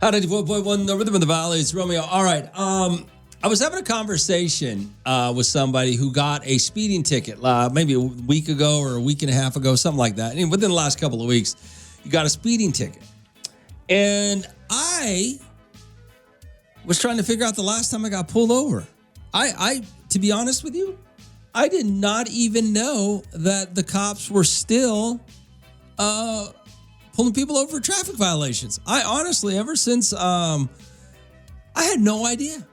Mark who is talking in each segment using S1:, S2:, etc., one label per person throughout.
S1: 104.1, the Rhythm of the Valley. It's Romeo. All right. I was having a conversation with somebody who got a speeding ticket maybe a week ago or a week and a half ago, something like that. And within the last couple of weeks, you got a speeding ticket. And I was trying to figure out the last time I got pulled over. I to be honest with you, I did not even know that the cops were still pulling people over for traffic violations. I honestly, ever since, I had no idea.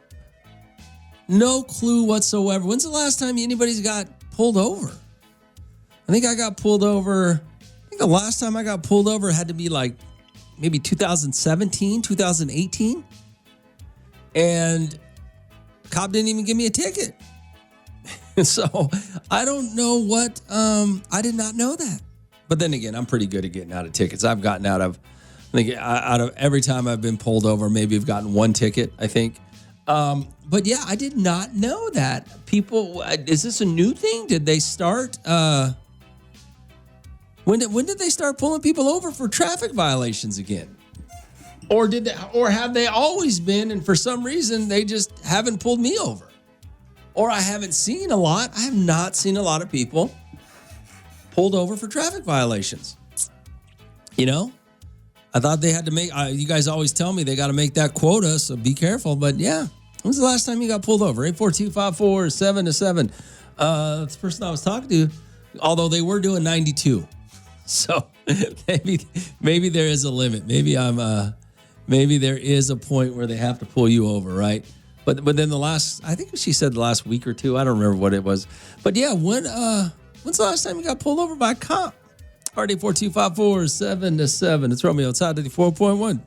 S1: No clue whatsoever. When's the last time anybody's got pulled over? I think I got pulled over. I think the last time I got pulled over had to be like maybe 2017, 2018. And the cop didn't even give me a ticket. So I don't know what, I did not know that. But then again, I'm pretty good at getting out of tickets. I've gotten out of every time I've been pulled over, maybe I've gotten one ticket, I think. But yeah, I did not know that. People, is this a new thing? Did they start, when did they start pulling people over for traffic violations again? Or have they always been, and for some reason they just haven't pulled me over? Or I haven't seen a lot. I have not seen a lot of people pulled over for traffic violations. You know, I thought they had to make, you guys always tell me they got to make that quota, so be careful. But yeah, when's the last time you got pulled over? 842-547-7. That's the person I was talking to, although they were doing 92. So maybe there is a limit. Maybe there is a point where they have to pull you over, right? But then I think she said the last week or two. I don't remember what it was. But yeah, when's the last time you got pulled over by a cop? RD4254-7-7. It's Romeo. It's Hot 84.1.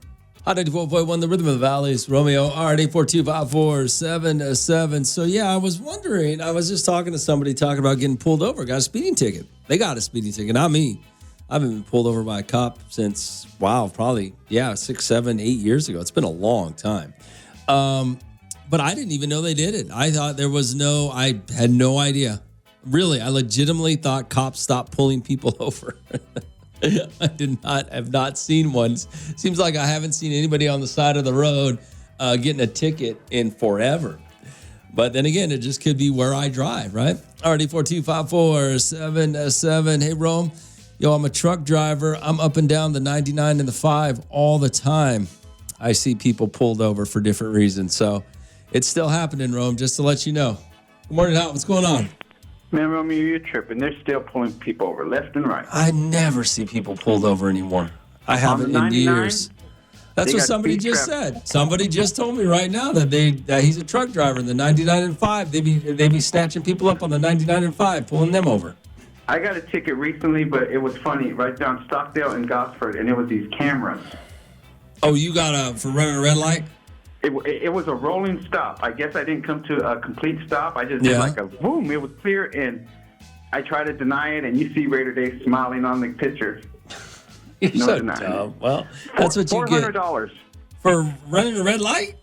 S1: Hot 84.1, the Rhythm of the Valley. It's Romeo. RD4254-7-7. So yeah, I was wondering. I was just talking to somebody talking about getting pulled over. Got a speeding ticket. They got a speeding ticket, not me. I haven't been pulled over by a cop since, probably 6, 7, 8 years ago. It's been a long time. But I didn't even know they did it. I thought I had no idea. Really, I legitimately thought cops stopped pulling people over. I have not seen one. Seems like I haven't seen anybody on the side of the road getting a ticket in forever. But then again, it just could be where I drive, right? RD4254-7-7. Hey, Rome. Yo, I'm a truck driver. I'm up and down the 99 and the 5 all the time. I see people pulled over for different reasons. So it's still happening, Rome, just to let you know. Good morning, Hal. What's going on?
S2: Man, Romeo, you're tripping. They're still pulling people over left and right.
S1: I never see people pulled over anymore. I haven't in years. That's what somebody just said. Somebody just told me right now that he's a truck driver in the 99 and 5. They be snatching people up on the 99 and 5, pulling them over.
S2: I got a ticket recently, but it was funny, right down Stockdale and Gosford, and it was these cameras.
S1: Oh, you got for running a red light?
S2: It was a rolling stop. I guess I didn't come to a complete stop. I just did like a boom. It was clear, and I tried to deny it, and you see Raider Day smiling on the picture.
S1: You're so dumb. Well, that's what you get.
S2: $400
S1: for running a red light.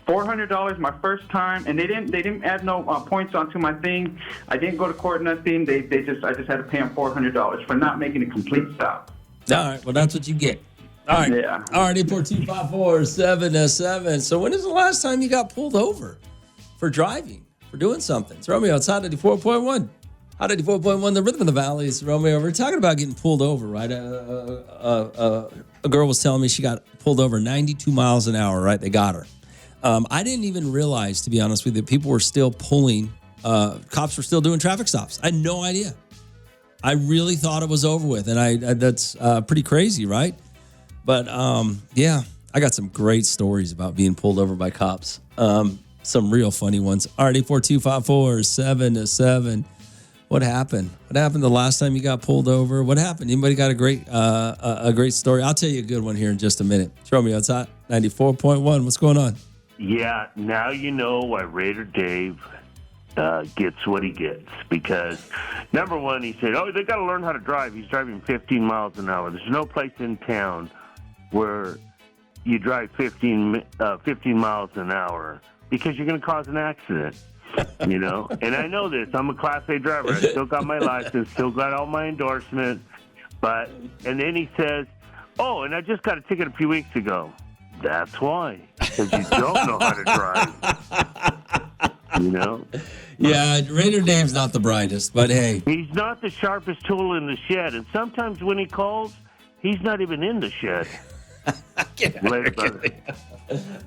S2: $400 my first time, and they didn't add no points onto my thing. I didn't go to court, nothing. I just had to pay them $400 for not making a complete stop.
S1: All right, well that's what you get. All right.
S2: Yeah.
S1: All right, 842-547-7. So when is the last time you got pulled over for driving, for doing something? It's Romeo. It's Hot 84.1. Hot 84.1, the Rhythm of the Valley. It's Romeo. We're talking about getting pulled over, right? A girl was telling me she got pulled over 92 miles an hour, right? They got her. I didn't even realize, to be honest with you, that people were still pulling, cops were still doing traffic stops. I had no idea. I really thought it was over with, and that's pretty crazy, right? But, yeah, I got some great stories about being pulled over by cops. Some real funny ones. RD4254-7-7. What happened? What happened the last time you got pulled over? What happened? Anybody got a great story? I'll tell you a good one here in just a minute. Show me. It's Hot 94.1. What's going on?
S3: Yeah, now you know why Raider Dave gets what he gets. Because, number one, he said, they got to learn how to drive. He's driving 15 miles an hour. There's no place in town where you drive 15 miles an hour because you're going to cause an accident, you know? And I know this. I'm a Class A driver. I still got my license, still got all my endorsements. And then he says, and I just got a ticket a few weeks ago. That's why. Because you don't know how to drive. You know?
S1: Yeah, Raider Dave's not the brightest, but hey.
S3: He's not the sharpest tool in the shed. And sometimes when he calls, he's not even in the shed. Later, brother.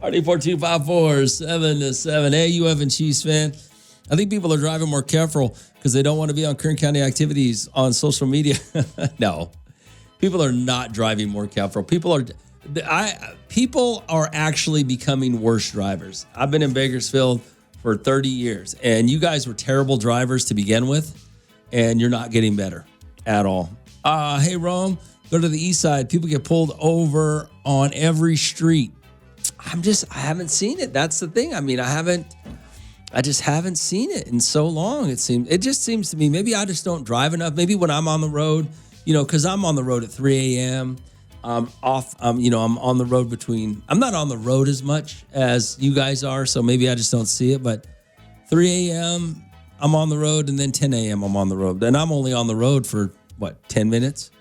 S1: RD42547. Hey, you Evan Chiefs fan. I think people are driving more careful because they don't want to be on Kern County activities on social media. No, people are not driving more careful. People are actually becoming worse drivers. I've been in Bakersfield for 30 years, and you guys were terrible drivers to begin with, and you're not getting better at all. Hey, Rome, go to the east side. People get pulled over on every street. I haven't seen it. That's the thing. I mean, I just haven't seen it in so long. It just seems to me, maybe I just don't drive enough. Maybe when I'm on the road, because I'm on the road at 3 a.m. I'm on the road I'm not on the road as much as you guys are, so maybe I just don't see it. But 3 a.m. I'm on the road, and then 10 a.m. I'm on the road. And I'm only on the road for, 10 minutes?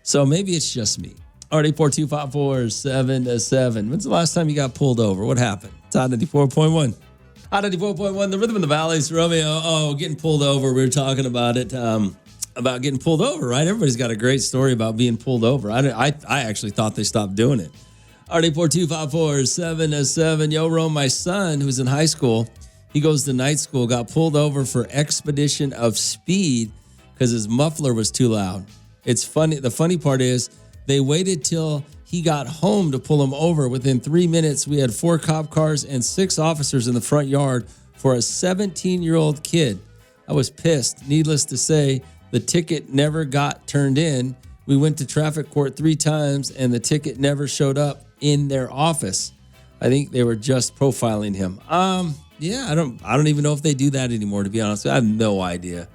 S1: So maybe it's just me. RD42547. When's the last time you got pulled over? What happened? It's on 94.1. On 94.1, the Rhythm in the Valleys, Romeo. Oh, getting pulled over. We were talking about it, about getting pulled over, right? Everybody's got a great story about being pulled over. I actually thought they stopped doing it. RD42547. Yo, Rome, my son, who's in high school, he goes to night school, got pulled over for expedition of speed because his muffler was too loud. It's funny. The funny part is they waited till he got home to pull him over. Within 3 minutes, we had 4 cop cars and 6 officers in the front yard for a 17-year-old kid. I was pissed. Needless to say, the ticket never got turned in. We went to traffic court 3 times, and the ticket never showed up in their office. I think they were just profiling him. Yeah, I don't even know if they do that anymore, to be honest. I have no idea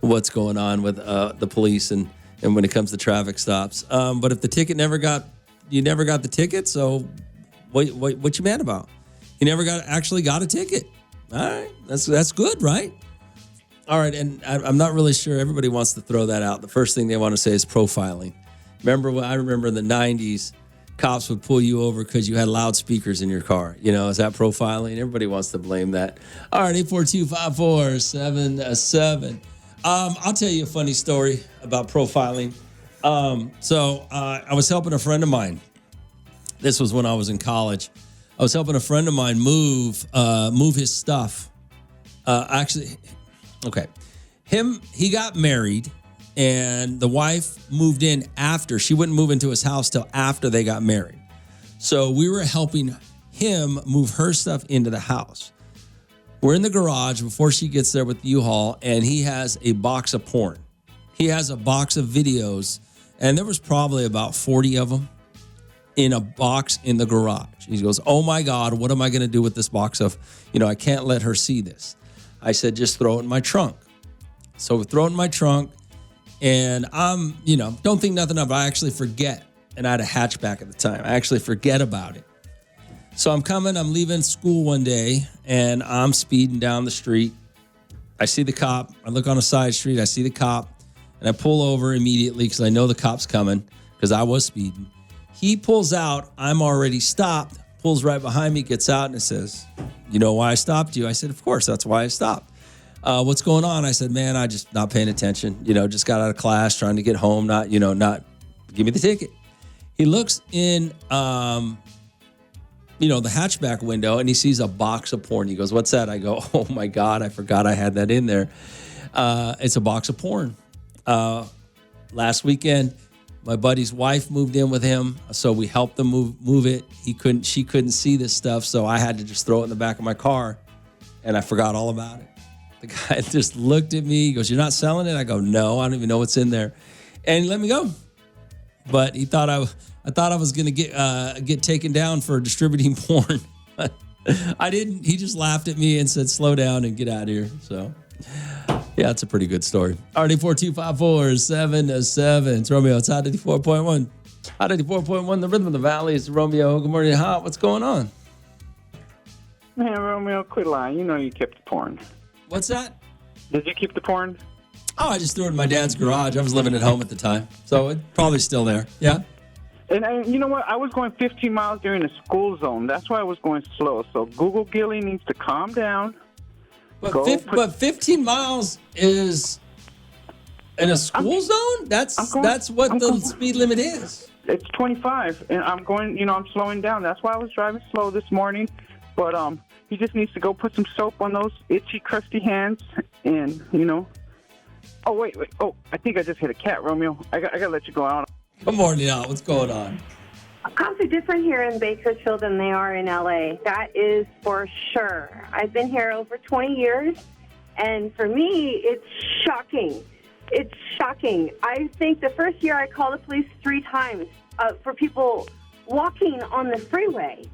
S1: what's going on with the police and when it comes to traffic stops. But if the ticket never got the ticket, so what you mad about? You never actually got a ticket. All right, that's good, right? All right, and I'm not really sure everybody wants to throw that out. The first thing they want to say is profiling. I remember in the 90s, cops would pull you over because you had loudspeakers in your car. Is that profiling? Everybody wants to blame that. All right, 842-5477. I'll tell you a funny story about profiling. So I was helping a friend of mine. This was when I was in college. I was helping a friend of mine move his stuff. He got married, and the wife moved in after. She wouldn't move into his house till after they got married. So we were helping him move her stuff into the house. We're in the garage before she gets there with the U-Haul, and he has a box of porn. He has a box of videos, and there was probably about 40 of them in a box in the garage. He goes, oh my God, what am I going to do with this box of, I can't let her see this. I said, just throw it in my trunk. So we throw it in my trunk, and I'm, don't think nothing of it. I actually forget, and I had a hatchback at the time. I actually forget about it. So I'm leaving school one day, and I'm speeding down the street. I see the cop. I look on a side street. I see the cop, and I pull over immediately because I know the cop's coming because I was speeding. He pulls out. I'm already stopped, pulls right behind me, gets out, and it says, you know why I stopped you? I said, of course, that's why I stopped. What's going on? I said, man, I just not paying attention. Just got out of class, trying to get home, not give me the ticket. He looks in the hatchback window, and he sees a box of porn. He goes, what's that? I go, oh my God, I forgot I had that in there. It's a box of porn. Last weekend, my buddy's wife moved in with him, so we helped them move it. She couldn't see this stuff, so I had to just throw it in the back of my car, and I forgot all about it. The guy just looked at me. He goes, you're not selling it? I go, no, I don't even know what's in there. And he let me go. But he thought I was going to get taken down for distributing porn. I didn't. He just laughed at me and said, slow down and get out of here. So, yeah, it's a pretty good story. RD42547. It's Romeo. It's Hot 84.1. Hot 84.1, the Rhythm of the Valley. It's Romeo. Good morning, Hot. What's going on?
S2: Man, Romeo, quit lying. You kept the porn.
S1: What's that?
S2: Did you keep the porn?
S1: Oh, I just threw it in my dad's garage. I was living at home at the time, so it's probably still there. Yeah.
S2: And you know what? I was going 15 miles during the school zone. That's why I was going slow. So Google Gilly needs to calm down.
S1: But 15 miles is in a school zone? That's what the speed limit is.
S2: It's 25, and I'm going, I'm slowing down. That's why I was driving slow this morning. But he just needs to go put some soap on those itchy, crusty hands and, Oh, wait. Oh, I think I just hit a cat, Romeo. I got to let you go out.
S1: Good morning, Al. What's going on?
S4: Cops are different here in Bakersfield than they are in L.A. That is for sure. I've been here over 20 years, and for me, it's shocking. It's shocking. I think the first year I called the police 3 times for people walking on the freeway.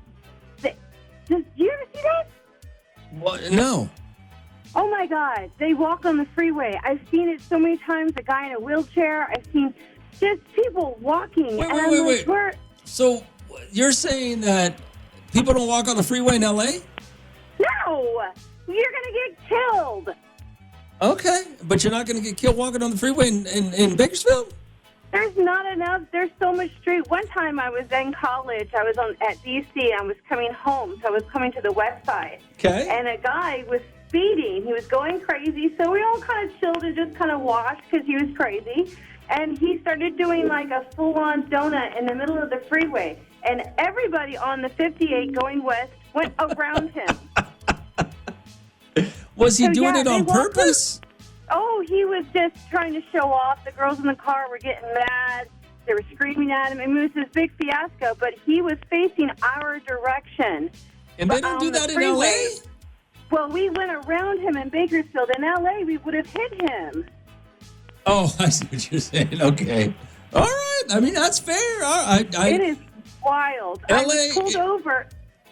S4: Did you ever see that?
S1: What? No.
S4: Oh, my God. They walk on the freeway. I've seen it so many times, a guy in a wheelchair. I've seen just people walking.
S1: Wait. So you're saying that people don't walk on the freeway in L.A.?
S4: No! You're going to get killed.
S1: Okay, but you're not going to get killed walking on the freeway in Bakersfield?
S4: There's not enough. There's so much street. One time I was in college. I was at D.C. I was coming home, so I was coming to the west side.
S1: Okay.
S4: And a guy was speeding. He was going crazy, so we all kind of chilled and just kind of watched because he was crazy. And he started doing like a full-on donut in the middle of the freeway. And everybody on the 58 going west went around him.
S1: Was he doing it on purpose?
S4: Oh, he was just trying to show off. The girls in the car were getting mad. They were screaming at him. I mean, it was this big fiasco, but he was facing our direction.
S1: And they don't do that in L.A.?
S4: Well, we went around him in Bakersfield. In L.A., we would have hit him.
S1: Oh, I see what you're saying. Okay. All right. I mean, that's fair.
S4: It is wild. I was pulled over.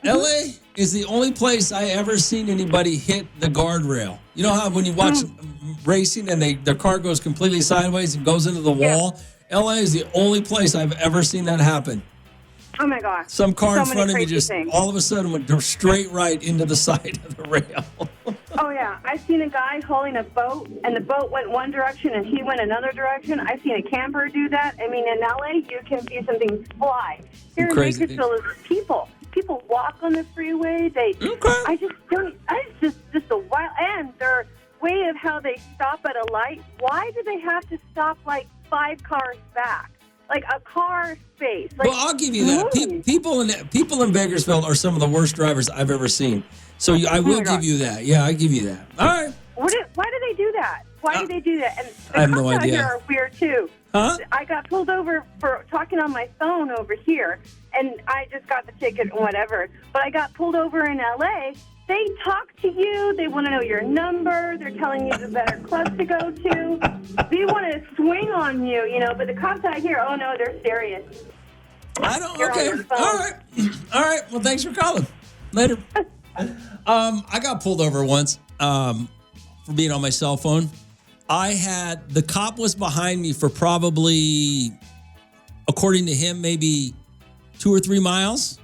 S1: L.A. is the only place I ever seen anybody hit the guardrail. You know how when you watch racing and their car goes completely sideways and goes into the wall? L.A. is the only place I've ever seen that happen.
S4: Oh, my gosh.
S1: Some car in front of me just all of a sudden went straight right into the side of the rail.
S4: Oh, yeah. I've seen a guy holding a boat, and the boat went one direction, and he went another direction. I've seen a camper do that. I mean, in L.A., you can see something fly. Here in Bakersfield, it's people. People walk on the freeway. I just don't. It's just a wild. And their way of how they stop at a light. Why do they have to stop like 5 cars back? Like a car space. Like,
S1: well, I'll give you that. People in Bakersfield are some of the worst drivers I've ever seen. So I will give you that. Yeah, I give you that. All right.
S4: Why do they do that? Why do they do that? And the
S1: I have no
S4: cops out
S1: idea.
S4: here are weird too.
S1: Huh?
S4: I got pulled over for talking on my phone over here, and I just got the ticket and whatever. But I got pulled over in L.A. They talk to you. They want to know your number. They're telling you the better club to go to. They want to swing on you, But the cops out here, oh no, they're serious.
S1: I don't. Okay. All right. Well, thanks for calling. Later. I got pulled over once for being on my cell phone. The cop was behind me for probably, according to him, maybe 2 or 3 miles.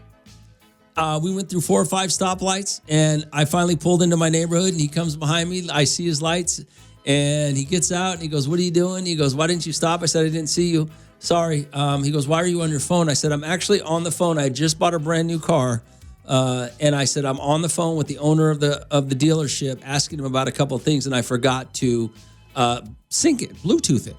S1: We went through 4 or 5 stoplights, and I finally pulled into my neighborhood, and he comes behind me. I see his lights, and he gets out, and he goes, "What are you doing?" He goes, "Why didn't you stop?" I said, "I didn't see you. Sorry." He goes, "Why are you on your phone?" I said, "I'm actually on the phone. I just bought a brand new car." And I said, "I'm on the phone with the owner of the dealership, asking him about a couple of things, and I forgot to sync it, Bluetooth it."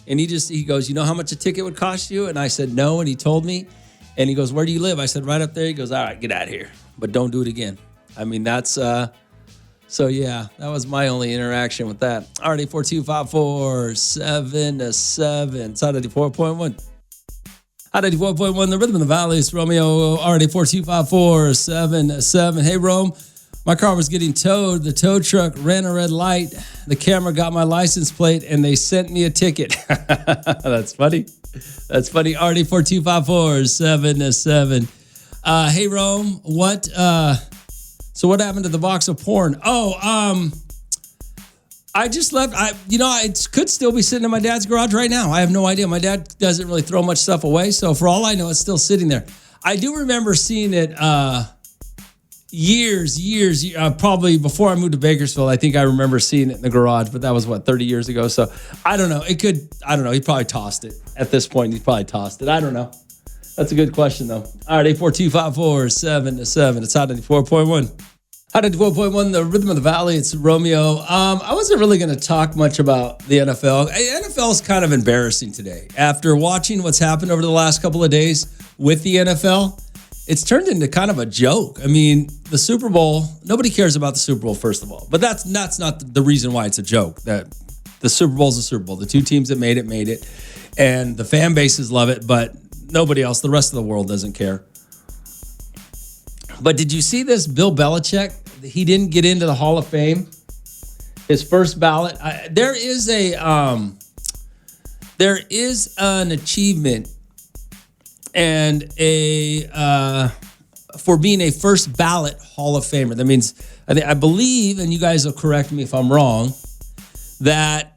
S1: And he goes, "You know how much a ticket would cost you?" And I said, "No." And he told me. And he goes, "Where do you live?" I said, "Right up there." He goes, "All right, get out of here. But don't do it again." I mean, that's, so yeah, that was my only interaction with that. RD 42547-7. It's out of 4.1. Out of 4.1, the Rhythm of the Valley. It's Romeo, RD 42547-7. Hey, Rome, my car was getting towed. The tow truck ran a red light. The camera got my license plate, and they sent me a ticket. That's funny. That's funny. RD 42547-7. Hey, Rome, so what happened to the box of porn? I just left. It could still be sitting in my dad's garage right now. I have no idea. My dad doesn't really throw much stuff away, so for all I know, it's still sitting there. I do remember seeing it years, probably before I moved to Bakersfield. I think I remember seeing it in the garage, but that was 30 years ago. So I don't know. I don't know. He probably tossed it at this point. He probably tossed it. I don't know. That's a good question, though. All right, 842-547-7. It's Hot 94.1. Hot 94.1, the Rhythm of the Valley. It's Romeo. I wasn't really going to talk much about the NFL. NFL is kind of embarrassing today. After watching what's happened over the last couple of days with the NFL, it's turned into kind of a joke. I mean, the Super Bowl, nobody cares about the Super Bowl, first of all. But that's not the reason why it's a joke. That the Super Bowl is a Super Bowl. The two teams that made it. And the fan bases love it, but nobody else, the rest of the world doesn't care. But did you see this? Bill Belichick, he didn't get into the Hall of Fame. His first ballot. There is an achievement and for being a first ballot Hall of Famer. That means, I believe, and you guys will correct me if I'm wrong, that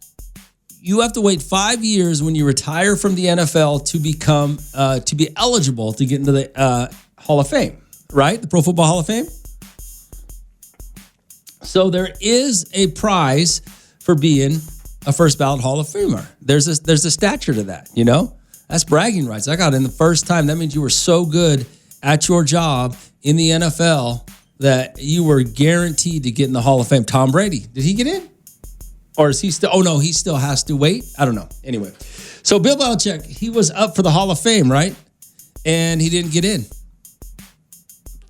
S1: you have to wait 5 years when you retire from the NFL to become to be eligible to get into the Hall of Fame, right? The Pro Football Hall of Fame. So there is a prize for being a first ballot Hall of Famer. There's a stature to that, you know? That's bragging rights. I got in the first time. That means you were so good at your job in the NFL that you were guaranteed to get in the Hall of Fame. Tom Brady, did he get in? Or is he still? Oh, no, he still has to wait. I don't know. Anyway, so Bill Belichick, he was up for the Hall of Fame, right? And he didn't get in.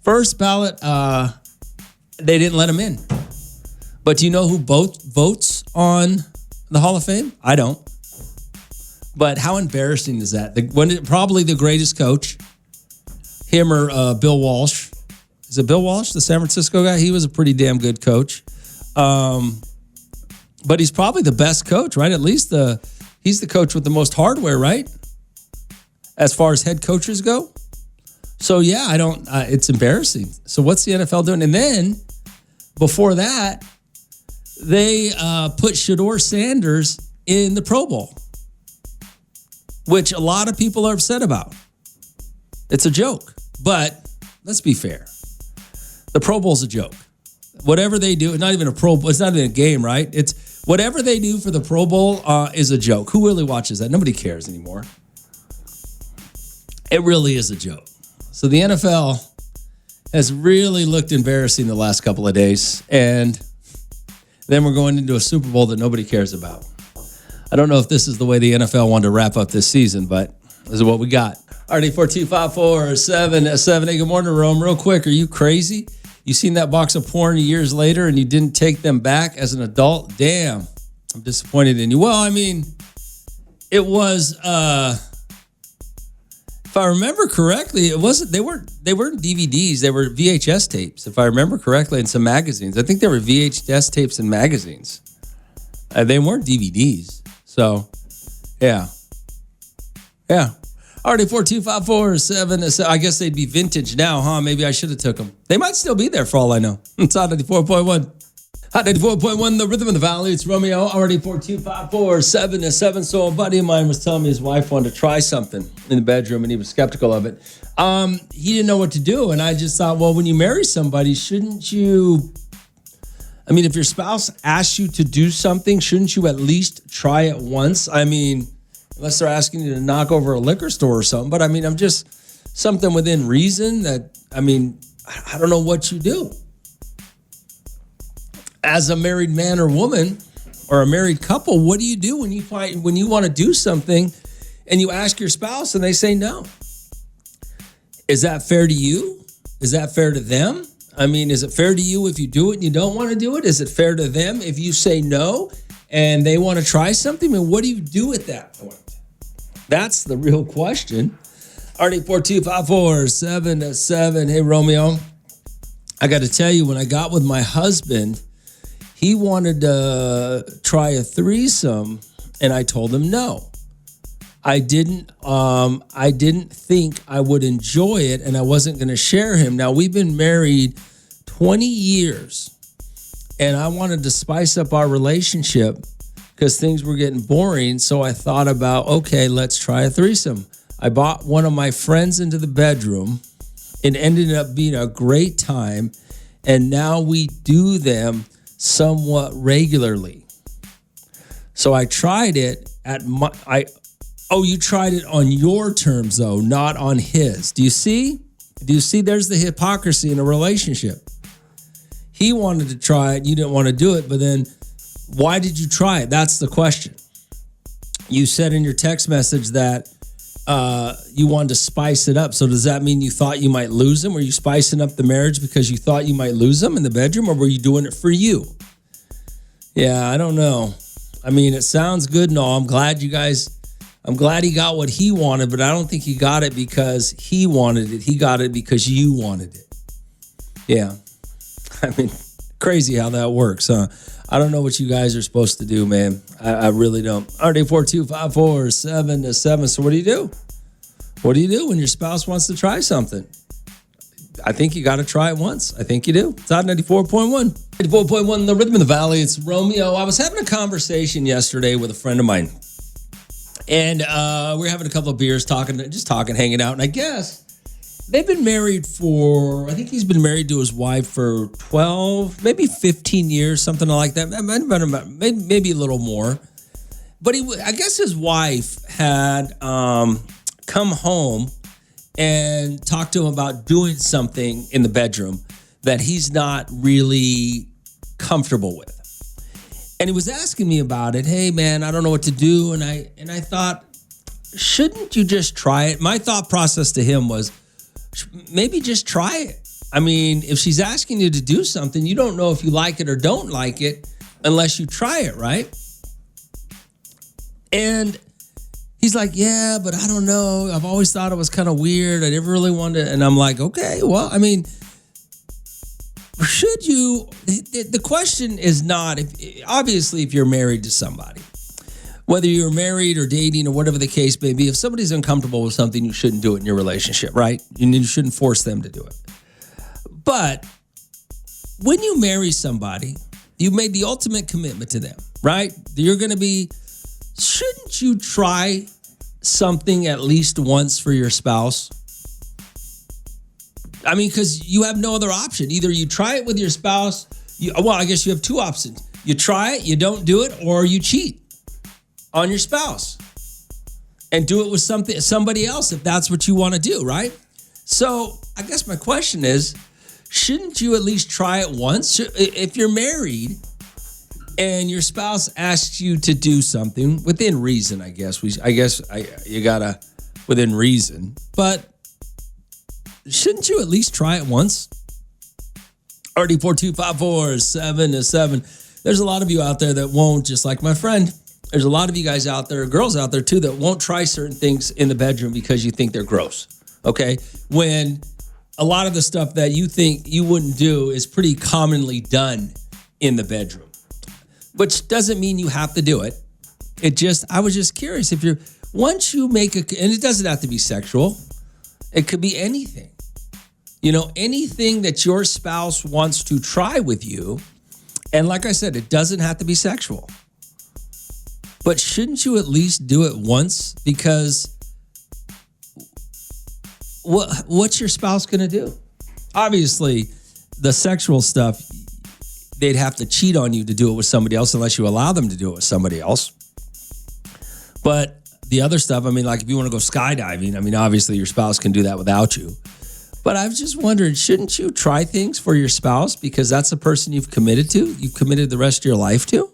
S1: First ballot, they didn't let him in. But do you know who votes on the Hall of Fame? I don't. But how embarrassing is that? Probably the greatest coach, him or Bill Walsh. Is it Bill Walsh, the San Francisco guy? He was a pretty damn good coach. But he's probably the best coach, right? At least he's the coach with the most hardware, right? As far as head coaches go. So, yeah, it's embarrassing. So what's the NFL doing? And then before that, they put Shedeur Sanders in the Pro Bowl, which a lot of people are upset about. It's a joke. But let's be fair. The Pro Bowl's a joke. Whatever they do, it's not even a Pro Bowl. It's not even a game, right? It's whatever they do for the Pro Bowl is a joke. Who really watches that? Nobody cares anymore. It really is a joke. So the NFL has really looked embarrassing the last couple of days. And then we're going into a Super Bowl that nobody cares about. I don't know if this is the way the NFL wanted to wrap up this season, but this is what we got. RD42547. Hey, good morning, Rome. Real quick, are you crazy? You seen that box of porn years later and you didn't take them back as an adult? Damn, I'm disappointed in you. Well, I mean, it was, if I remember correctly, they weren't DVDs, they were VHS tapes, if I remember correctly, in some magazines. I think they were VHS tapes in magazines. They weren't DVDs. So, yeah. Already 42547. I guess they'd be vintage now, huh? Maybe I should have took them. They might still be there for all I know. It's Hot 94.1. Hot 94.1, the Rhythm of the Valley. It's Romeo. Already 42547. So a buddy of mine was telling me his wife wanted to try something in the bedroom, and he was skeptical of it. He didn't know what to do, and I just thought, well, when you marry somebody, shouldn't you... I mean, if your spouse asks you to do something, shouldn't you at least try it once? I mean... Unless they're asking you to knock over a liquor store or something. But, I mean, I'm just something within reason that, I mean, I don't know what you do. As a married man or woman or a married couple, what do you do when you want to do something and you ask your spouse and they say no? Is that fair to you? Is that fair to them? I mean, is it fair to you if you do it and you don't want to do it? Is it fair to them if you say no and they want to try something? I mean, what do you do at that point? That's the real question. RD42547. Hey, Romeo. I got to tell you, when I got with my husband, he wanted to try a threesome, and I told him no. I didn't think I would enjoy it, and I wasn't going to share him. Now, we've been married 20 years, and I wanted to spice up our relationship because things were getting boring. So I thought about, okay, let's try a threesome. I brought one of my friends into the bedroom. It ended up being a great time. And now we do them somewhat regularly. So I tried it Oh, you tried it on your terms, though, not on his. Do you see? There's the hypocrisy in a relationship. He wanted to try it. You didn't want to do it. But then why did you try it? That's the question. You said in your text message that you wanted to spice it up. So does that mean you thought you might lose him? Were you spicing up the marriage because you thought you might lose him in the bedroom, or were you doing it for you? Yeah, I don't know. I mean, it sounds good and all. I'm glad he got what he wanted, but I don't think he got it because he wanted it. He got it because you wanted it. Yeah. I mean, crazy how that works, huh? I don't know what you guys are supposed to do, man. I really don't. RD42547-7. So what do you do? What do you do when your spouse wants to try something? I think you got to try it once. I think you do. It's on 94.1. 94.1, the Rhythm of the Valley. It's Romeo. I was having a conversation yesterday with a friend of mine. And we were having a couple of beers, talking, hanging out. And I guess they've been married I think he's been married to his wife for 12, maybe 15 years, something like that. Maybe a little more. But I guess his wife had come home and talked to him about doing something in the bedroom that he's not really comfortable with. And he was asking me about it. Hey, man, I don't know what to do. And I thought, shouldn't you just try it? My thought process to him was, maybe just try it. I mean, if she's asking you to do something, you don't know if you like it or don't like it unless you try it, right? And he's like, yeah, but I don't know. I've always thought it was kind of weird. I never really wanted to. And I'm like, okay, well, I mean, should you? The question is not, obviously, if you're married to somebody, whether you're married or dating or whatever the case may be, if somebody's uncomfortable with something, you shouldn't do it in your relationship, right? You shouldn't force them to do it. But when you marry somebody, you've made the ultimate commitment to them, right? Shouldn't you try something at least once for your spouse? I mean, because you have no other option. Either you try it with your spouse, I guess you have two options. You try it, you don't do it, or you cheat on your spouse and do it with somebody else if that's what you want to do, right? So I guess my question is, shouldn't you at least try it once? If you're married and your spouse asks you to do something within reason, I guess you gotta within reason, but shouldn't you at least try it once? RD42547-7. There's a lot of you out there that won't, just like my friend. There's a lot of you guys out there, girls out there too, that won't try certain things in the bedroom because you think they're gross, okay? When a lot of the stuff that you think you wouldn't do is pretty commonly done in the bedroom, which doesn't mean you have to do it. I was just curious once you make and it doesn't have to be sexual. It could be anything. Anything that your spouse wants to try with you. And like I said, it doesn't have to be sexual. But shouldn't you at least do it once? Because what's your spouse going to do? Obviously, the sexual stuff, they'd have to cheat on you to do it with somebody else unless you allow them to do it with somebody else. But the other stuff, I mean, like if you want to go skydiving, I mean, obviously your spouse can do that without you. But I was just wondering, shouldn't you try things for your spouse because that's the person you've committed to? You've committed the rest of your life to?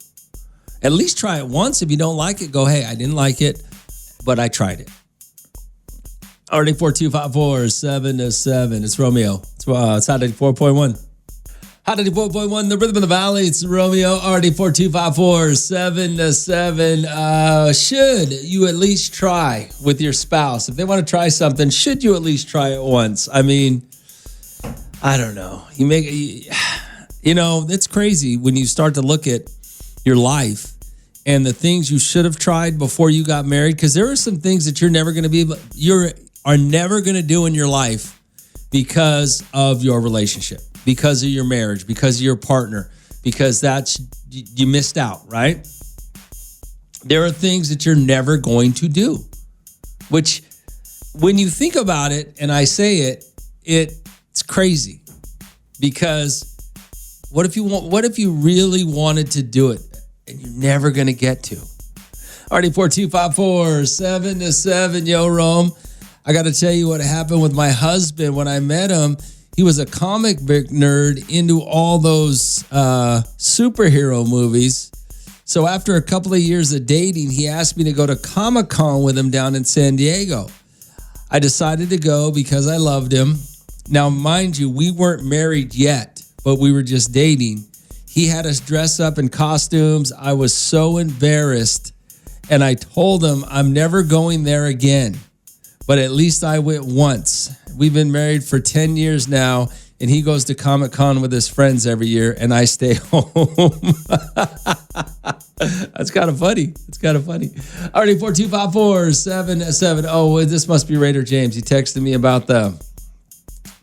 S1: At least try it once. If you don't like it, go, hey, I didn't like it, but I tried it. RD42547-7. It's Romeo. It's Hot 94.1. Hot 94.1, the Rhythm of the Valley. It's Romeo. RD42547-7. Should you at least try with your spouse? If they want to try something, should you at least try it once? I mean, I don't know. It's crazy when you start to look at your life and the things you should have tried before you got married, because there are some things that you're never going to do in your life because of your relationship, because of your marriage, because of your partner, because you missed out, right? There are things that you're never going to do, which when you think about it and I say it, it's crazy, because what if you really wanted to do it and you're never going to get to? RD4254-7-7. Yo, Rome. I got to tell you what happened with my husband when I met him. He was a comic book nerd into all those superhero movies. So after a couple of years of dating, he asked me to go to Comic-Con with him down in San Diego. I decided to go because I loved him. Now, mind you, we weren't married yet, but we were just dating. He had us dress up in costumes. I was so embarrassed. And I told him I'm never going there again. But at least I went once. We've been married for 10 years now, and he goes to Comic-Con with his friends every year, and I stay home. That's kind of funny. It's kind of funny. Already 4254-7-7. Oh, this must be Raider James. He texted me about the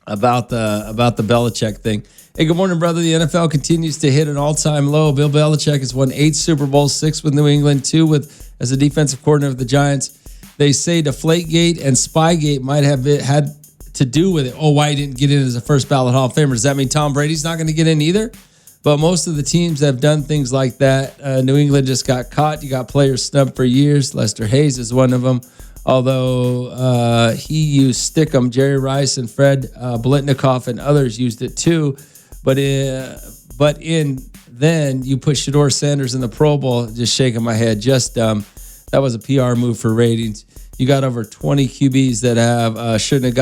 S1: Belichick thing. Hey, good morning, brother. The NFL continues to hit an all-time low. Bill Belichick has won 8 Super Bowls, 6 with New England, 2 as a defensive coordinator of the Giants. They say Deflategate and Spygate might have had to do with it. Oh, why he didn't get in as a first ballot Hall of Famer? Does that mean Tom Brady's not going to get in either? But most of the teams have done things like that. New England just got caught. You got players snubbed for years. Lester Hayes is one of them. Although he used Stickum, Jerry Rice and Fred Blitnikoff and others used it too. But then you put Shedeur Sanders in the Pro Bowl, just shaking my head. Just that was a PR move for ratings. You got over 20 QBs that have should have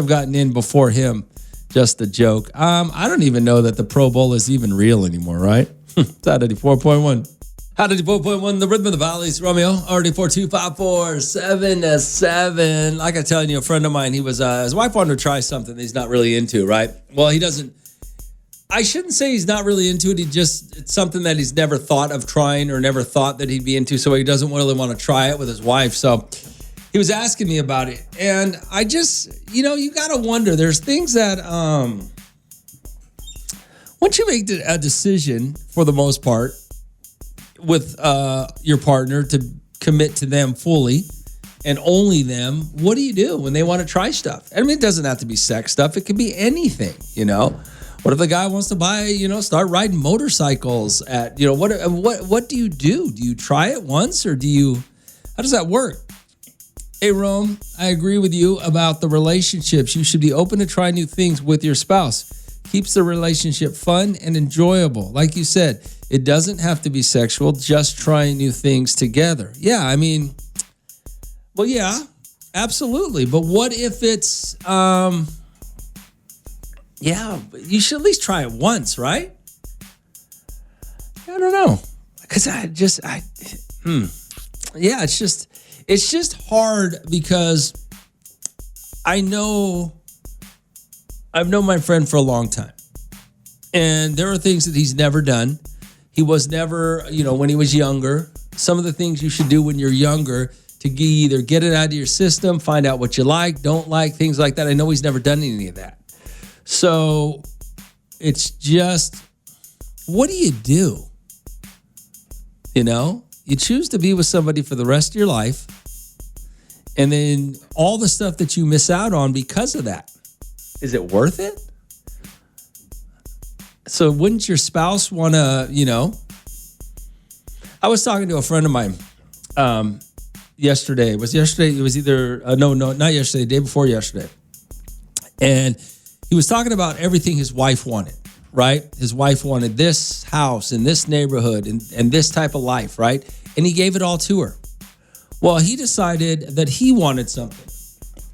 S1: gotten in before him. Just a joke. I don't even know that the Pro Bowl is even real anymore, right? It's out of 4.1. Out of 4.1, the Rhythm of the Valleys, Romeo, already 4254-7-7. Like I telling you, a friend of mine, he was his wife wanted to try something that he's not really into, right? Well, he doesn't. I shouldn't say he's not really into it. It's something that he's never thought of trying or never thought that he'd be into, so he doesn't really want to try it with his wife. So he was asking me about it. And I just, you got to wonder. There's things that, once you make a decision, for the most part, with your partner to commit to them fully and only them, what do you do when they want to try stuff? I mean, it doesn't have to be sex stuff. It could be anything, What if the guy wants to buy, start riding motorcycles what do you do? Do you try it once or how does that work? Hey, Rome, I agree with you about the relationships. You should be open to try new things with your spouse. Keeps the relationship fun and enjoyable. Like you said, it doesn't have to be sexual, just trying new things together. Yeah, I mean, well, yeah, absolutely. But what if it's, yeah, you should at least try it once, right? I don't know. Because yeah, it's just hard because I've known my friend for a long time. And there are things that he's never done. He was never, when he was younger, some of the things you should do when you're younger to either get it out of your system, find out what you like, don't like, things like that. I know he's never done any of that. So it's just, what do? You choose to be with somebody for the rest of your life. And then all the stuff that you miss out on because of that, is it worth it? So wouldn't your spouse want to, I was talking to a friend of mine yesterday. It was either, not yesterday, the day before yesterday. And he was talking about everything his wife wanted, right? His wife wanted this house in this neighborhood and this type of life, right? And he gave it all to her. Well, he decided that he wanted something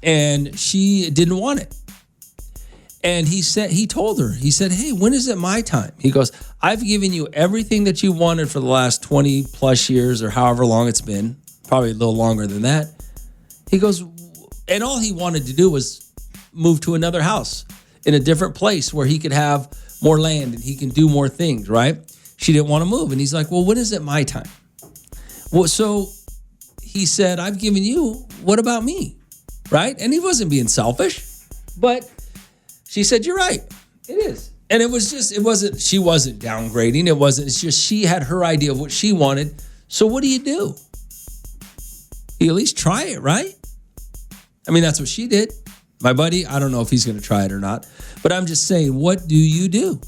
S1: and she didn't want it. And he told her, hey, when is it my time? He goes, I've given you everything that you wanted for the last 20 plus years or however long it's been, probably a little longer than that. He goes, and all he wanted to do was move to another house in a different place where he could have more land and he can do more things, right? She didn't want to move. And he's like, well, when is it my time? Well, so he said, I've given you, what about me? Right? And he wasn't being selfish, but she said, you're right. It is. And she wasn't downgrading. It's just she had her idea of what she wanted. So what do? You at least try it, right? I mean, that's what she did. My buddy, I don't know if he's going to try it or not, but I'm just saying, what do you do?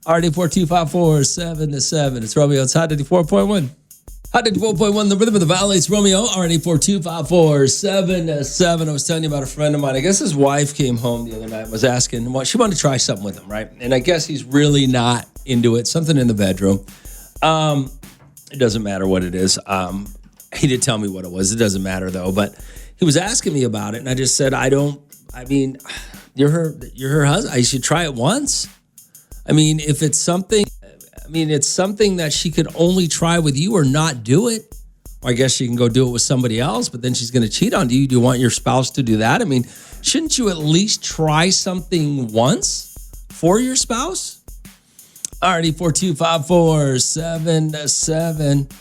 S1: RD4254-7-7. It's Romeo. It's Hot 94.1. 104.1, the rhythm of the valley. It's Romeo, RD425477. I was telling you about a friend of mine. I guess his wife came home the other night and was asking, well, she wanted to try something with him, right? And I guess he's really not into it. Something in the bedroom. It doesn't matter what it is. He did tell me what it was. It doesn't matter, though. But he was asking me about it, and I just said, you're her husband. I should try it once. I mean, if it's something... it's something that she could only try with you or not do it. Or I guess she can go do it with somebody else, but then she's going to cheat on you. Do you want your spouse to do that? I mean, shouldn't you at least try something once for your spouse? Alrighty, 4254777.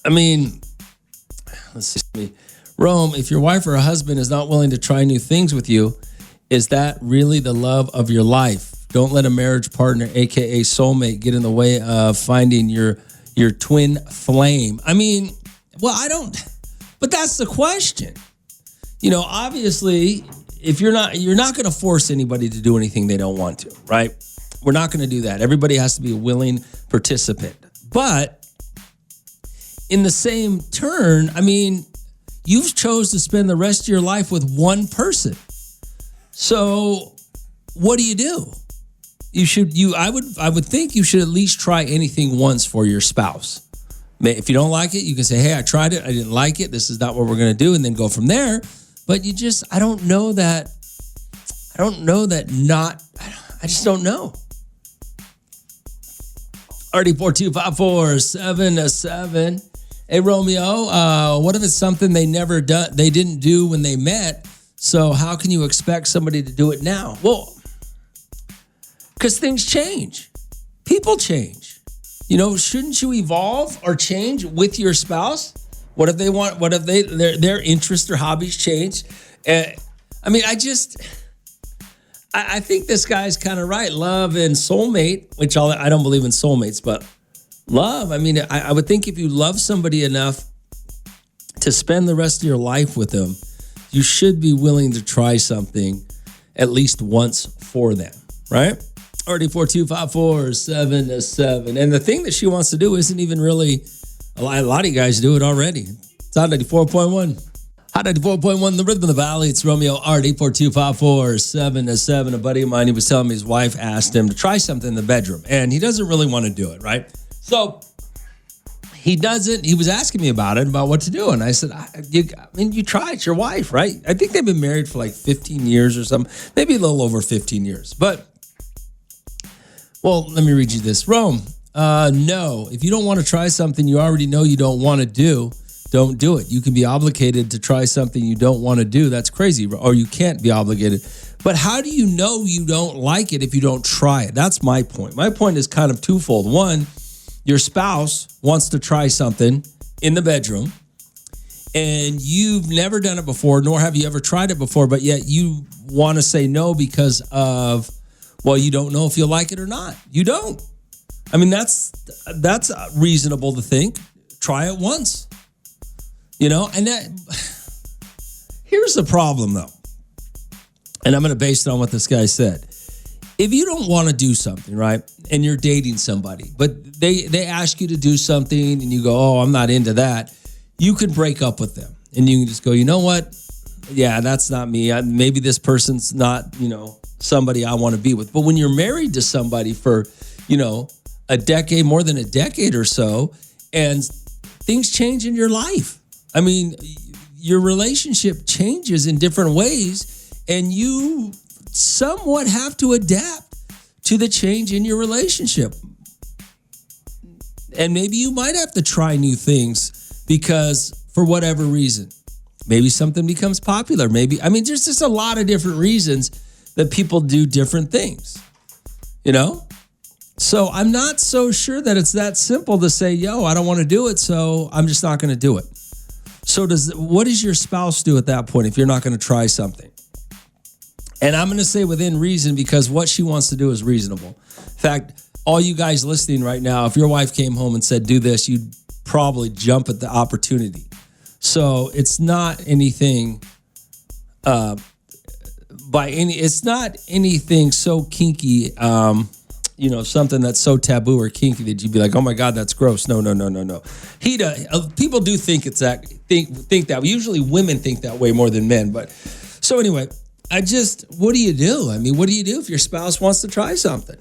S1: I mean, let's see. Rome, if your wife or husband is not willing to try new things with you, is that really the love of your life? Don't let a marriage partner, a.k.a. soulmate, get in the way of finding your twin flame. I mean, well, but that's the question. You know, obviously, if you're not going to force anybody to do anything they don't want to, right? We're not going to do that. Everybody has to be a willing participant. But in the same turn, I mean, you've chose to spend the rest of your life with one person. So what do? I would think you should at least try anything once for your spouse. If you don't like it, you can say, hey, I tried it. I didn't like it. This is not what we're going to do. And then go from there. But I just don't know. RD425477. Hey, Romeo, what if it's something they didn't do when they met? So how can you expect somebody to do it now? Well, because things change. People change. You know, shouldn't you evolve or change with your spouse? What if their interests or hobbies change? I think this guy's kind of right. Love and soulmate, which I don't believe in soulmates, but love. I mean, I would think if you love somebody enough to spend the rest of your life with them, you should be willing to try something at least once for them, right? Already 4254777. And the thing that she wants to do isn't even really, a lot of you guys do it already. It's Hot 94.1. Hot 94.1, the rhythm of the valley. It's Romeo, RD 4254777. A buddy of mine, he was telling me his wife asked him to try something in the bedroom, and he doesn't really want to do it, right? So he was asking me about what to do. And I said, you try, it's your wife, right? I think they've been married for like 15 years or something, maybe a little over 15 years. But, well, let me read you this. Rome, no, if you don't want to try something you already know you don't want to do, don't do it. You can be obligated to try something you don't want to do. That's crazy. Or you can't be obligated. But how do you know you don't like it if you don't try it? That's my point. My point is kind of twofold. One, your spouse wants to try something in the bedroom, and you've never done it before, nor have you ever tried it before, but yet you want to say no because of, well, you don't know if you'll like it or not. You don't. I mean, that's reasonable to think. Try it once. You know, and here's the problem, though, and I'm going to base it on what this guy said. If you don't want to do something, right, and you're dating somebody, but they ask you to do something and you go, oh, I'm not into that, you can break up with them. And you can just go, you know what? Yeah, that's not me. Maybe this person's not, somebody I want to be with. But when you're married to somebody for, a decade, more than a decade or so, and things change in your life. I mean, your relationship changes in different ways, and you somewhat have to adapt to the change in your relationship. And maybe you might have to try new things because for whatever reason, maybe something becomes popular. There's just a lot of different reasons that people do different things, So I'm not so sure that it's that simple to say, I don't want to do it, so I'm just not going to do it. So what does your spouse do at that point if you're not going to try something? And I'm going to say within reason, because what she wants to do is reasonable. In fact, all you guys listening right now, if your wife came home and said, do this, you'd probably jump at the opportunity. So it's not anything it's not anything so kinky, something that's so taboo or kinky that you'd be like, oh my God, that's gross. No. People do think it's that. Think that. Usually women think that way more than men. But so anyway, what do you do? I mean, what do you do if your spouse wants to try something?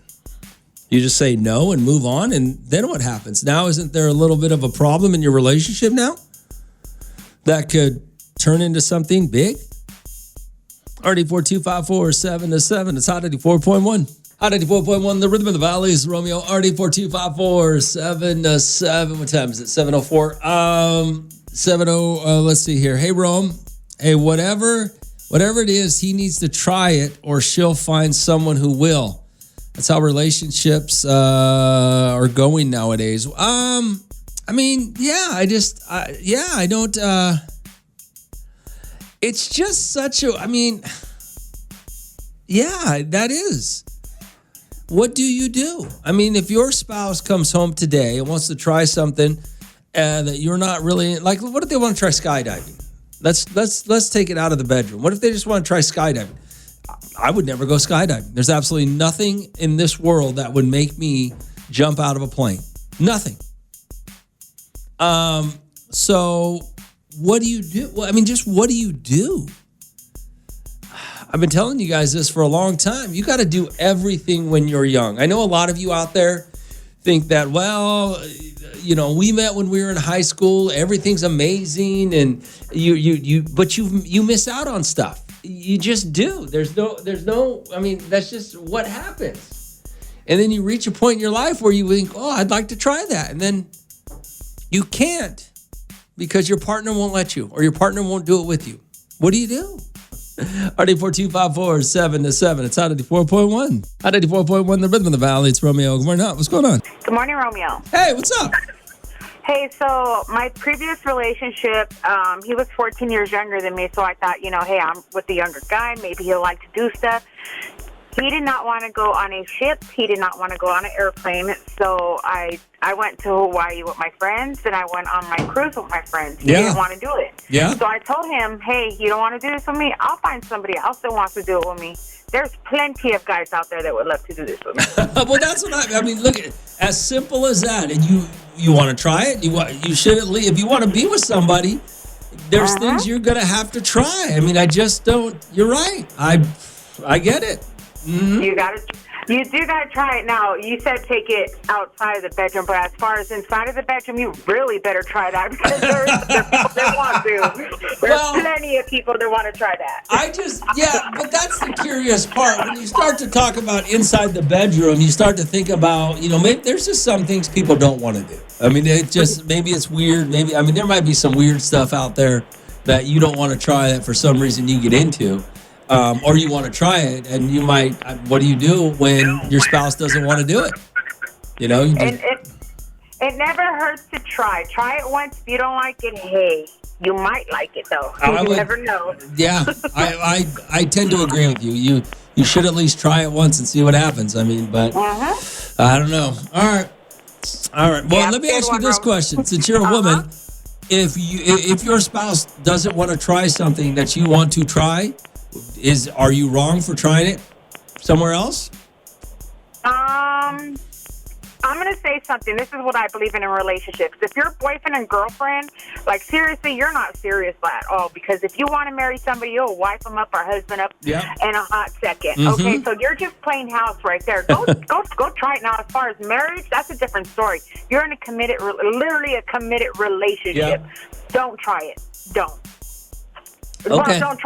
S1: You just say no and move on, and then what happens? Now, isn't there a little bit of a problem in your relationship now that could turn into something big? RD42547-7. It's Hot 84.1. Hot 84.1, the rhythm of the valley is Romeo. RD42547-7. What time is it? 7:04. 70. Let's see here. Hey, Rome. Hey, whatever it is, he needs to try it, or she'll find someone who will. That's how relationships are going nowadays. I don't. It's just such a. That is. What do you do? I mean, if your spouse comes home today and wants to try something that you're not really like, what if they want to try skydiving? Let's take it out of the bedroom. What if they just want to try skydiving? I would never go skydiving. There's absolutely nothing in this world that would make me jump out of a plane. Nothing. So what do you do? Well, just what do you do? I've been telling you guys this for a long time. You got to do everything when you're young. I know a lot of you out there think that, we met when we were in high school. Everything's amazing, and you miss out on stuff. You just do. There's no. That's just what happens. And then you reach a point in your life where you think, oh, I'd like to try that, and then you can't because your partner won't let you, or your partner won't do it with you. What do you do? RD42547-7. It's Hot 84.1. Hot 84.1, the rhythm of the valley. It's Romeo. Good morning. What's going on?
S5: Good morning, Romeo.
S1: Hey, what's up?
S5: Hey, so my previous relationship, he was 14 years younger than me, so I thought, hey, I'm with the younger guy. Maybe he'll like to do stuff. He did not want to go on a ship. He did not want to go on an airplane. So I went to Hawaii with my friends, and I went on my cruise with my friends. He didn't want to do it.
S1: Yeah.
S5: So I told him, hey, you don't want to do this with me? I'll find somebody else that wants to do it with me. There's plenty of guys out there that would love to do this with me.
S1: Well, that's what look at it. As simple as that. And you want to try it? You should at least, if you want to be with somebody, there's things you're going to have to try. I just don't. You're right. I get it. Mm-hmm.
S5: You do gotta try it. Now, you said take it outside of the bedroom, but as far as inside of the bedroom, you really better try that because there's people that want to. There's plenty of people that want to try that.
S1: But that's the curious part. When you start to talk about inside the bedroom, you start to think about, maybe there's just some things people don't want to do. Maybe it's weird. There might be some weird stuff out there that you don't want to try that for some reason you get into. Or you want to try it, and you might. What do you do when your spouse doesn't want to do it? It
S5: never hurts to try. Try it once. If you don't like it, hey, you might like it though. You never know. Yeah,
S1: I tend to agree with you. You should at least try it once and see what happens. But I don't know. All right. Well, let me ask you this question: since you're a woman, if your spouse doesn't want to try something that you want to try, are you wrong for trying it somewhere else?
S5: I'm going to say something. This is what I believe in relationships. If you're boyfriend and girlfriend, seriously, you're not serious at all. Because if you want to marry somebody, you'll wife them up or husband up in a hot second. Mm-hmm. Okay, so you're just playing house right there. Go try it. Now, as far as marriage, that's a different story. You're in literally a committed relationship. Yep. Don't try it. Don't.
S1: Okay.
S5: Well,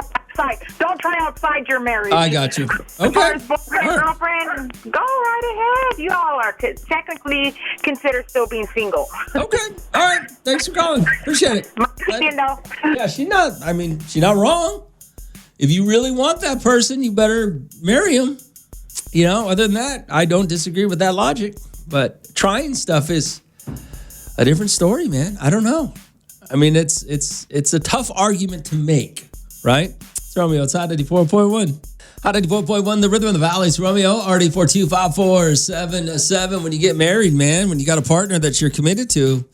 S5: don't try outside your marriage.
S1: I got you. Okay.
S5: Girlfriend, go right ahead. You all are technically considered still being single.
S1: Okay. All right. Thanks for calling. Appreciate it. Yeah, she's not wrong. If you really want that person, you better marry him. Other than that, I don't disagree with that logic. But trying stuff is a different story, man. I don't know. It's a tough argument to make, right? It's Romeo. It's Hot 84.1. Hot 84.1, the rhythm of the valley. It's Romeo. RD42547-7. When you get married, man, when you got a partner that you're committed to,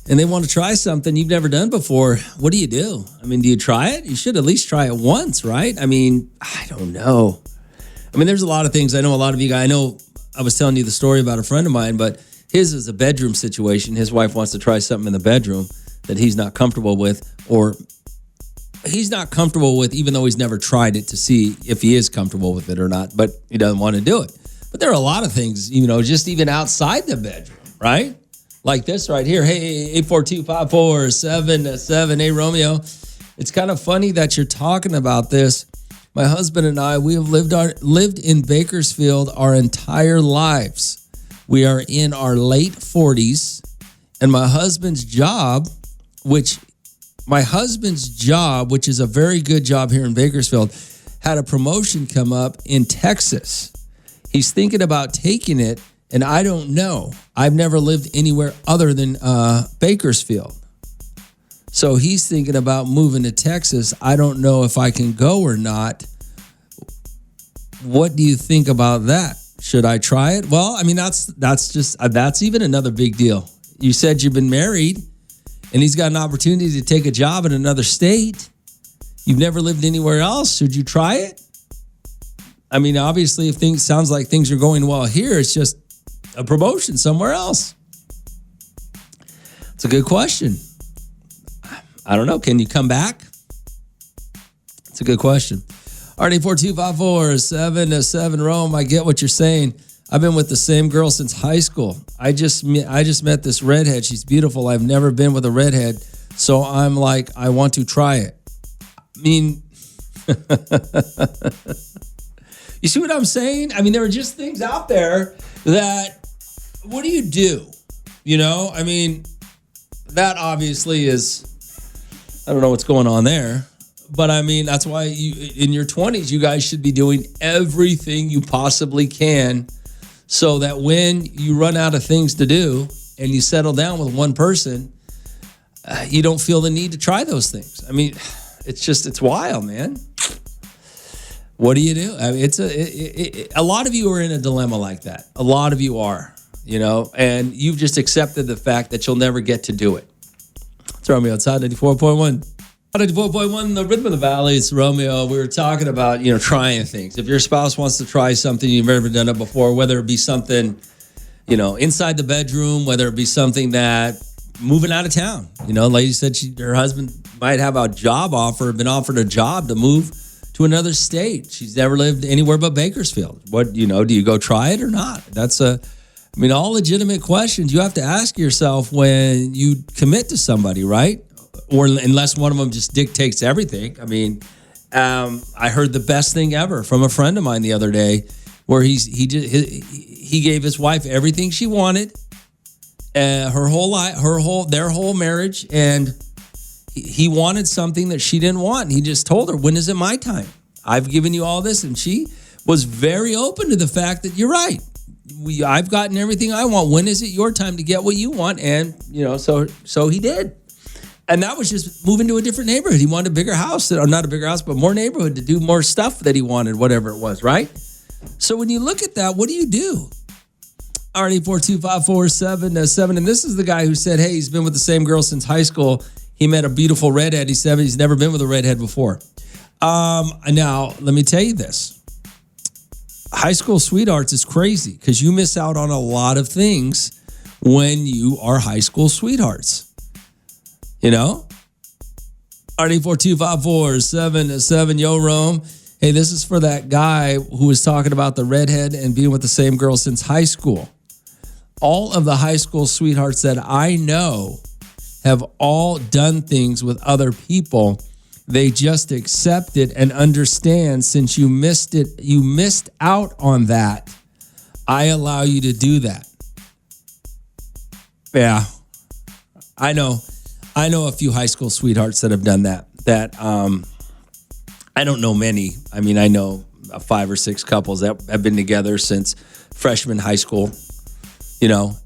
S1: and they want to try something you've never done before, what do you do? Do you try it? You should at least try it once, right? I don't know. There's a lot of things. I know a lot of you guys. I know I was telling you the story about a friend of mine, but his is a bedroom situation. His wife wants to try something in the bedroom that he's not comfortable with, or he's not comfortable with, even though he's never tried it, to see if he is comfortable with it or not, but he doesn't want to do it. But there are a lot of things, just even outside the bedroom, right? Like this right here. Hey, 842-547-7. Hey, Romeo. It's kind of funny that you're talking about this. My husband and I, we have lived in Bakersfield our entire lives. We are in our late 40s, and my husband's job, which is a very good job here in Bakersfield, had a promotion come up in Texas. He's thinking about taking it, and I don't know. I've never lived anywhere other than Bakersfield. So he's thinking about moving to Texas. I don't know if I can go or not. What do you think about that? Should I try it? Well, I mean, that's even another big deal. You said you've been married, and he's got an opportunity to take a job in another state. You've never lived anywhere else. Should you try it? I mean, obviously, if sounds like things are going well here, it's just a promotion somewhere else. It's a good question. I don't know. Can you come back? It's a good question. RD4254-7-7 Rome. I get what you're saying. I've been with the same girl since high school. I just met this redhead. She's beautiful. I've never been with a redhead, so I'm like, I want to try it. I mean, you see what I'm saying? I mean, there are just things out there that, what do you do? I mean, that obviously is, I don't know what's going on there. But I mean, that's why in your 20s, you guys should be doing everything you possibly can so that when you run out of things to do and you settle down with one person, you don't feel the need to try those things. I mean, it's wild, man. What do you do? I mean, a lot of you are in a dilemma like that. A lot of you are, and you've just accepted the fact that you'll never get to do it. It's Romeo outside 94.1. 94.1, the Rhythm of the Valley. It's Romeo. We were talking about, trying things. If your spouse wants to try something you've never done it before, whether it be something, inside the bedroom, whether it be something that moving out of town. Lady said her husband might have a job offer, been offered a job to move to another state. She's never lived anywhere but Bakersfield. What, do you go try it or not? That's all legitimate questions you have to ask yourself when you commit to somebody, right? Or unless one of them just dictates everything. I mean, I heard the best thing ever from a friend of mine the other day, where he gave his wife everything she wanted, their whole marriage, and he wanted something that she didn't want. He just told her, "When is it my time? I've given you all this," and she was very open to the fact that you're right. I've gotten everything I want. When is it your time to get what you want? And so he did. And that was just moving to a different neighborhood. He wanted a bigger house, or not a bigger house, but more neighborhood to do more stuff that he wanted, whatever it was, right? So when you look at that, what do you do? RD4254-7-7. And this is the guy who said, hey, he's been with the same girl since high school. He met a beautiful redhead. He said he's never been with a redhead before. Now, let me tell you this. High school sweethearts is crazy because you miss out on a lot of things when you are high school sweethearts. RD4254-7-7, yo, Rome. Hey, this is for that guy who was talking about the redhead and being with the same girl since high school. All of the high school sweethearts that I know have all done things with other people. They just accept it and understand, since you missed out on that, I allow you to do that. Yeah, I know a few high school sweethearts that have done that. I don't know many. I mean, I know 5 or 6 couples that have been together since freshman high school,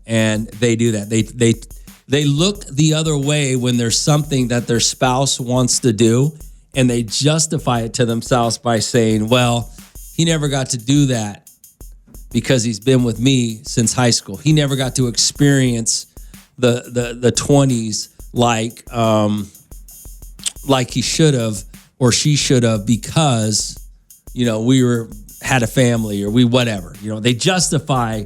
S1: and they do that. They look the other way when there's something that their spouse wants to do, and they justify it to themselves by saying, well, he never got to do that because he's been with me since high school. He never got to experience the 20s like he should have or she should have, because we were had a family or we whatever. You know, they justify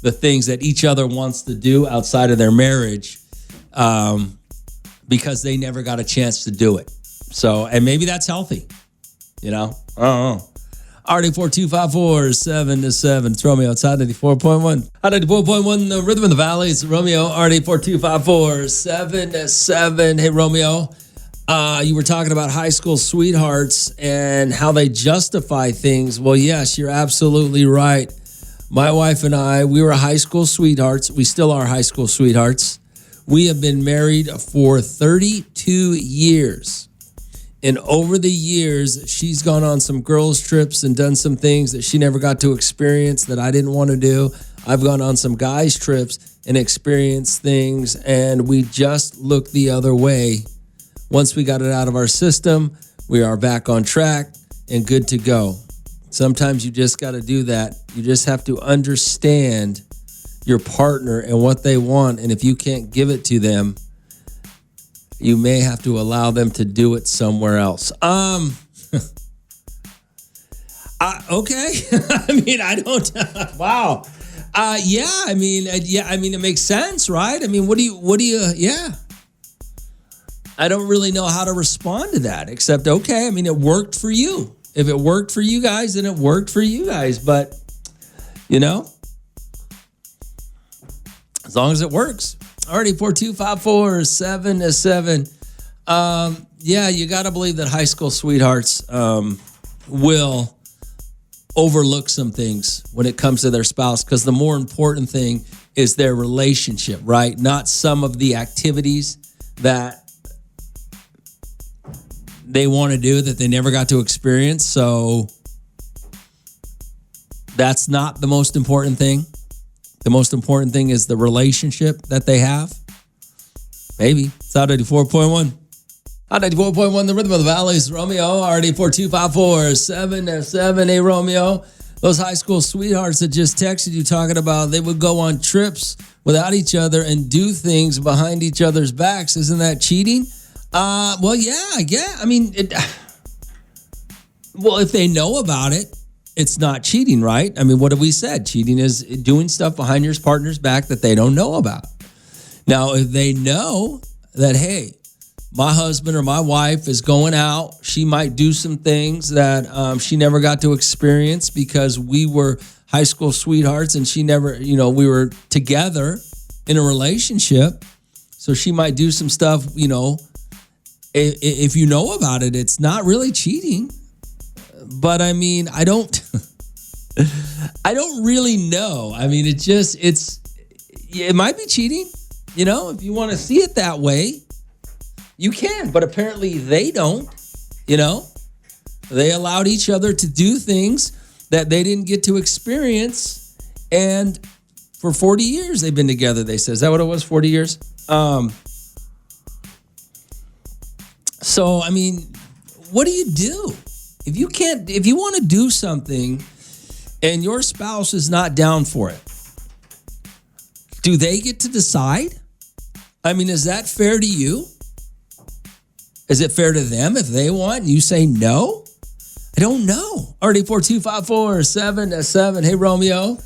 S1: the things that each other wants to do outside of their marriage because they never got a chance to do it. So, and maybe that's healthy, you know? I don't know. RD4254 7 to 7. It's Romeo outside 94.1. 94.1, the Rhythm of the Valley. It's Romeo. RD4254 7 to 7. Hey, Romeo. You were talking about high school sweethearts and how they justify things. Well, yes, you're absolutely right. My wife and I, we were high school sweethearts. We still are high school sweethearts. We have been married for 32 years. And over the years, she's gone on some girls' trips and done some things that she never got to experience that I didn't want to do. I've gone on some guys' trips and experienced things, and we just looked the other way. Once we got it out of our system, we are back on track and good to go. Sometimes you just got to do that. You just have to understand your partner and what they want, and if you can't give it to them, you may have to allow them to do it somewhere else. Okay. I mean, I don't. Wow. Yeah. I mean, it makes sense, right? I mean, what do you? Yeah. I don't really know how to respond to that, except okay. I mean, it worked for you. If it worked for you guys, then it worked for you guys. But you know, as long as it works. Already 4254 7 to 7. Yeah, you got to believe that high school sweethearts will overlook some things when it comes to their spouse, because the more important thing is their relationship, right? Not some of the activities that they want to do that they never got to experience. So that's not the most important thing. The most important thing is the relationship that they have. Maybe. It's out 94.1. Out 94.1, the Rhythm of the Valley is Romeo. RD4254 7 to 7. Hey, Romeo. Those high school sweethearts that just texted you talking about they would go on trips without each other and do things behind each other's backs. Isn't that cheating? Well, yeah. I mean, well, if they know about it, it's not cheating, right? I mean, what have we said? Cheating is doing stuff behind your partner's back that they don't know about. Now, if they know that, hey, my husband or my wife is going out, she might do some things that she never got to experience because we were high school sweethearts and she never, we were together in a relationship. So she might do some stuff, if you know about it, it's not really cheating. But I mean, I don't really know. I mean, it might be cheating, if you want to see it that way, you can, but apparently they don't, they allowed each other to do things that they didn't get to experience. And for 40 years they've been together, they said. Is that what it was? 40 years? So, I mean, what do you do? If you want to do something and your spouse is not down for it, do they get to decide? I mean, is that fair to you? Is it fair to them if they want and you say no? I don't know. RD4254 7 to 7. Hey, Romeo,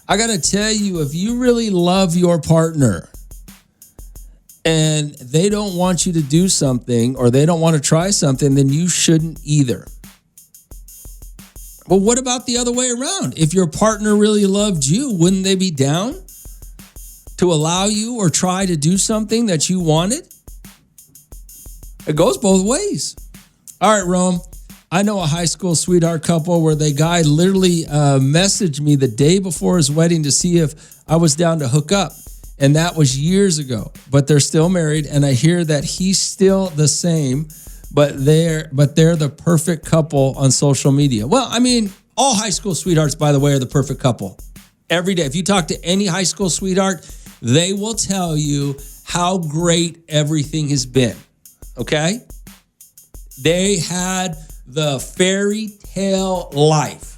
S1: I got to tell you, if you really love your partner and they don't want you to do something or they don't want to try something, then you shouldn't either. But what about the other way around? If your partner really loved you, wouldn't they be down to allow you or try to do something that you wanted? It goes both ways. All right, Rome. I know a high school sweetheart couple where the guy literally messaged me the day before his wedding to see if I was down to hook up. And that was years ago. But they're still married, and I hear that he's still the same, but they're the perfect couple on social media. Well, I mean, all high school sweethearts, by the way, are the perfect couple. Every day. If you talk to any high school sweetheart, they will tell you how great everything has been. Okay? They had the fairy tale life.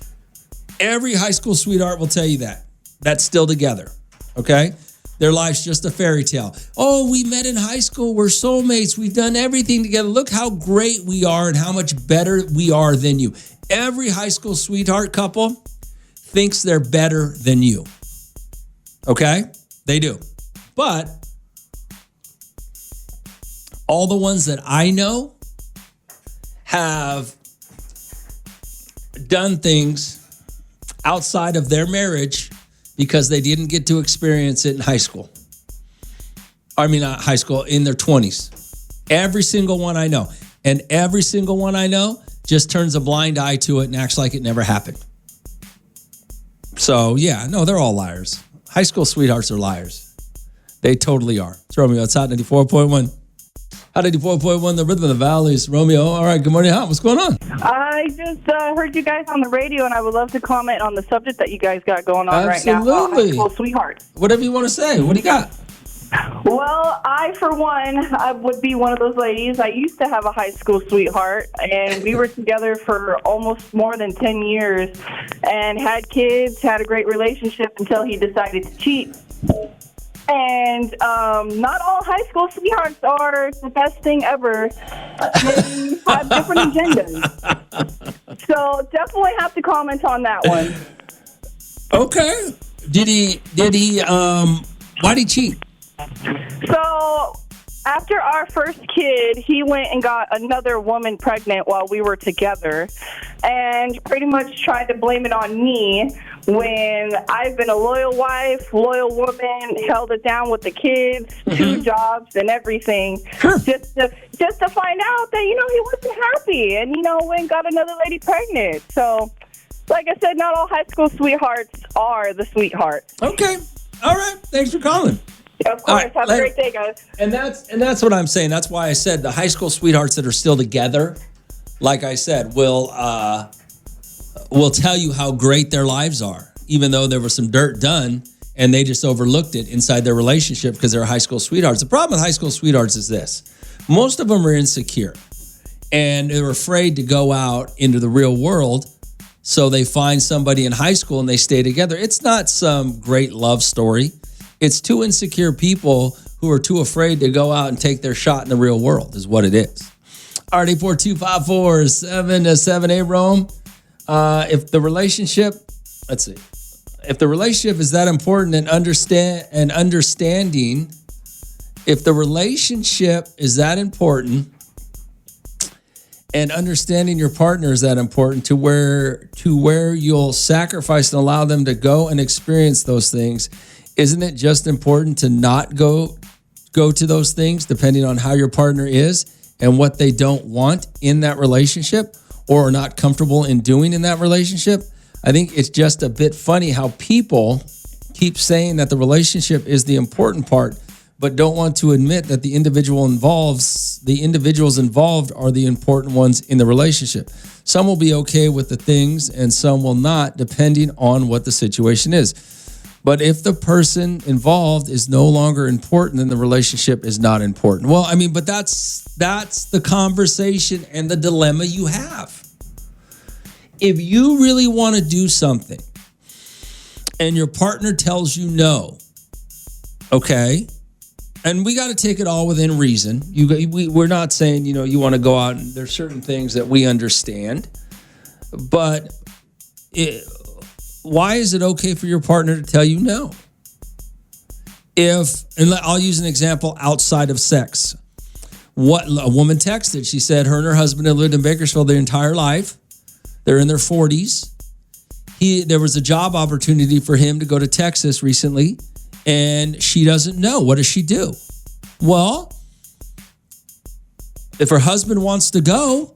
S1: Every high school sweetheart will tell you that. That's still together. Okay? Their life's just a fairy tale. Oh, we met in high school. We're soulmates. We've done everything together. Look how great we are and how much better we are than you. Every high school sweetheart couple thinks they're better than you. Okay? They do. But all the ones that I know have done things outside of their marriage because they didn't get to experience it in high school. I mean, not high school, in their 20s. Every single one I know. And every single one I know just turns a blind eye to it and acts like it never happened. So, yeah, no, they're all liars. High school sweethearts are liars. They totally are. It's Romeo. It's Hot 94.1. Hot 94.1, the rhythm of the valleys. Romeo, all right, good morning, Hot. What's going on?
S6: I just heard you guys on the radio, and I would love to comment on the subject that you guys got going on right now.
S1: Absolutely.
S6: High school sweetheart.
S1: Whatever you want to say. What do you got?
S6: Well, I, for one, I would be one of those ladies. I used to have a high school sweetheart, and we were together for almost more than 10 years and had kids, had a great relationship until he decided to cheat. And not all high school sweethearts are the best thing ever. They have different agendas. So definitely have to comment on that one.
S1: Okay. Did he, why'd he cheat?
S6: So after our first kid, he went and got another woman pregnant while we were together and pretty much tried to blame it on me when I've been a loyal wife, loyal woman, held it down with the kids, 2 jobs and everything, just to find out that, he wasn't happy and, went and got another lady pregnant. So, like I said, not all high school sweethearts are the sweetheart.
S1: Okay. All right. Thanks for calling.
S6: Of course. Right, have a great day, guys.
S1: And that's what I'm saying. That's why I said the high school sweethearts that are still together, like I said, will tell you how great their lives are, even though there was some dirt done and they just overlooked it inside their relationship because they're high school sweethearts. The problem with high school sweethearts is this. Most of them are insecure and they're afraid to go out into the real world. So they find somebody in high school and they stay together. It's not some great love story. It's 2 insecure people who are too afraid to go out and take their shot in the real world is what it is. RD4254778 Rome. If the relationship is that important and understanding, if the relationship is that important and understanding your partner is that important to where you'll sacrifice and allow them to go and experience those things, isn't it just important to not go to those things depending on how your partner is and what they don't want in that relationship or are not comfortable in doing in that relationship? I think it's just a bit funny how people keep saying that the relationship is the important part, but don't want to admit that the individuals involved are the important ones in the relationship. Some will be okay with the things and some will not, depending on what the situation is. But if the person involved is no longer important, then the relationship is not important. Well, I mean, but that's the conversation and the dilemma you have. If you really want to do something and your partner tells you no, okay, and we got to take it all within reason. We're not saying, you want to go out and there's certain things that we understand, but why is it okay for your partner to tell you no? And I'll use an example outside of sex. What a woman texted, she said her and her husband had lived in Bakersfield their entire life. They're in their 40s. There was a job opportunity for him to go to Texas recently, and she doesn't know. What does she do? Well, if her husband wants to go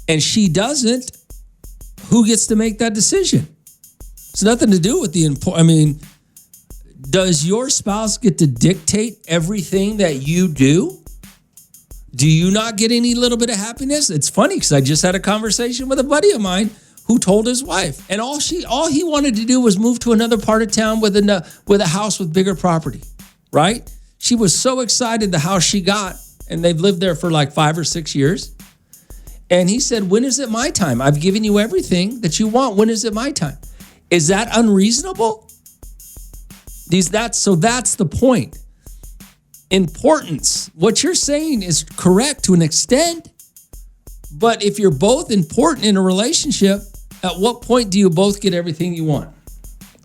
S1: and she doesn't, who gets to make that decision? It's nothing to do with does your spouse get to dictate everything that you do? Do you not get any little bit of happiness? It's funny because I just had a conversation with a buddy of mine who told his wife, and all he wanted to do was move to another part of town with a house with bigger property, right? She was so excited the house she got, and they've lived there for like 5 or 6 years. And he said, when is it my time? I've given you everything that you want. When is it my time? Is that unreasonable? That's the point. Importance. What you're saying is correct to an extent. But if you're both important in a relationship, at what point do you both get everything you want?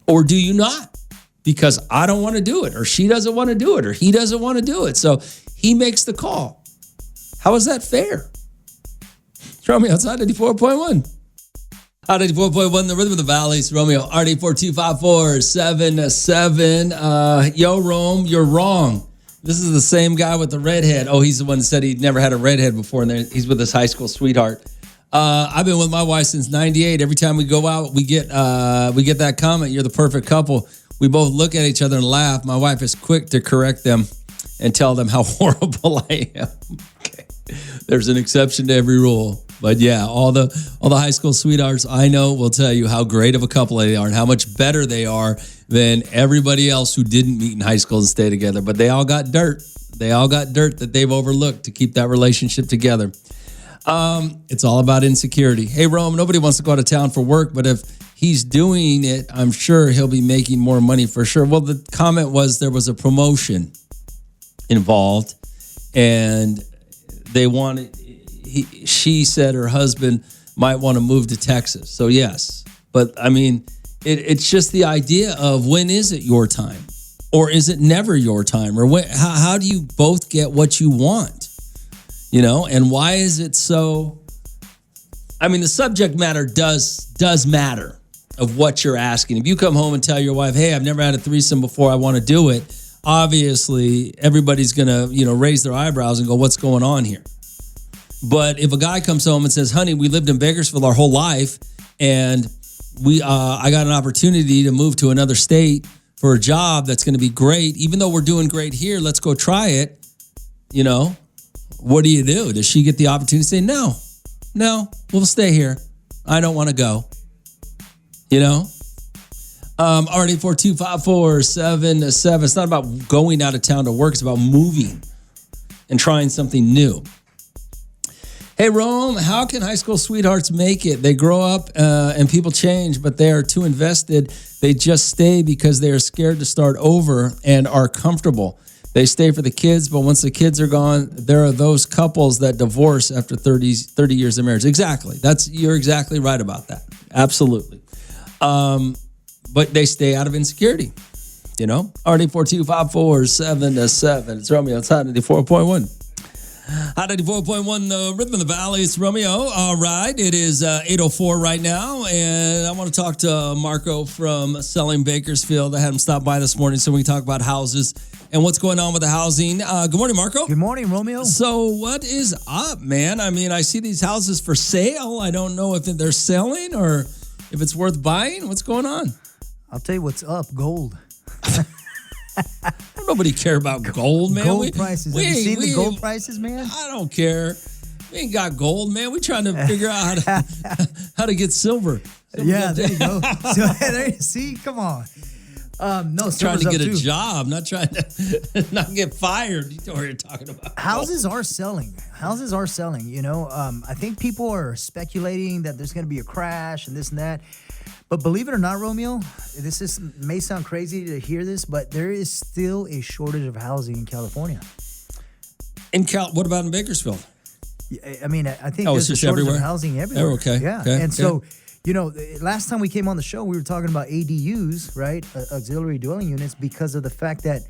S1: Or do you not? Because I don't want to do it, or she doesn't want to do it, or he doesn't want to do it. So he makes the call. How is that fair? It's Romeo outside 94.1. Out 94.1, the rhythm of the valleys. Romeo, RD42547. Yo, Rome, you're wrong. This is the same guy with the redhead. Oh, he's the one that said he'd never had a redhead before, and he's with his high school sweetheart. I've been with my wife since '98. Every time we go out, we get that comment, "You're the perfect couple." We both look at each other and laugh. My wife is quick to correct them and tell them how horrible I am. Okay, there's an exception to every rule, but yeah, all the high school sweethearts I know will tell you how great of a couple they are and how much better they are than everybody else who didn't meet in high school and stay together. But they all got dirt. They all got dirt that they've overlooked to keep that relationship together. It's all about insecurity. Hey, Rome, nobody wants to go out of town for work, but if he's doing it, I'm sure he'll be making more money for sure. Well, the comment was there was a promotion involved, and they wanted, she said her husband might want to move to Texas. So yes, but I mean, it's just the idea of when is it your time, or is it never your time, or how do you both get what you want? You know, and why is it so? I mean, the subject matter does matter of what you're asking. If you come home and tell your wife, "Hey, I've never had a threesome before, I want to do it," obviously everybody's gonna, raise their eyebrows and go, "What's going on here?" But if a guy comes home and says, "Honey, we lived in Bakersfield our whole life, and I got an opportunity to move to another state for a job that's going to be great. Even though we're doing great here, let's go try it." What do you do? Does she get the opportunity to say, no, we'll stay here. I don't want to go. Already 42547. It's not about going out of town to work. It's about moving and trying something new. Hey, Rome, how can high school sweethearts make it? They grow up and people change, but they are too invested. They just stay because they are scared to start over and are comfortable. They stay for the kids, but once the kids are gone, there are those couples that divorce after 30 years of marriage. Exactly. You're exactly right about that. Absolutely. But they stay out of insecurity. RD42547. It's Romeo. It's Hot 94.1. Hot 94.1, the rhythm of the valley. It's Romeo. All right. It is 8:04 right now, and I want to talk to Marco from Selling Bakersfield. I had him stop by this morning so we can talk about houses and what's going on with the housing. Good morning, Marco.
S7: Good morning, Romeo.
S1: So what is up, man? I mean, I see these houses for sale. I don't know if they're selling or if it's worth buying. What's going on?
S7: I'll tell you what's up. Gold.
S1: Nobody care about gold, man.
S7: Gold prices. Have you seen the gold prices, man?
S1: I don't care. We ain't got gold, man. We trying to figure out how to get silver.
S7: Yeah, there you go. So, see, come on. No,
S1: trying to get a job, not trying to not get fired. You know what you're talking about.
S7: Houses are selling. I think people are speculating that there's going to be a crash and this and that. But believe it or not, Romeo, may sound crazy to hear this, but there is still a shortage of housing in California.
S1: What about in Bakersfield?
S7: I mean, I think there's a shortage of housing everywhere.
S1: Okay.
S7: Yeah.
S1: Okay.
S7: And so, last time we came on the show, we were talking about ADUs, right? Auxiliary dwelling units, because of the fact that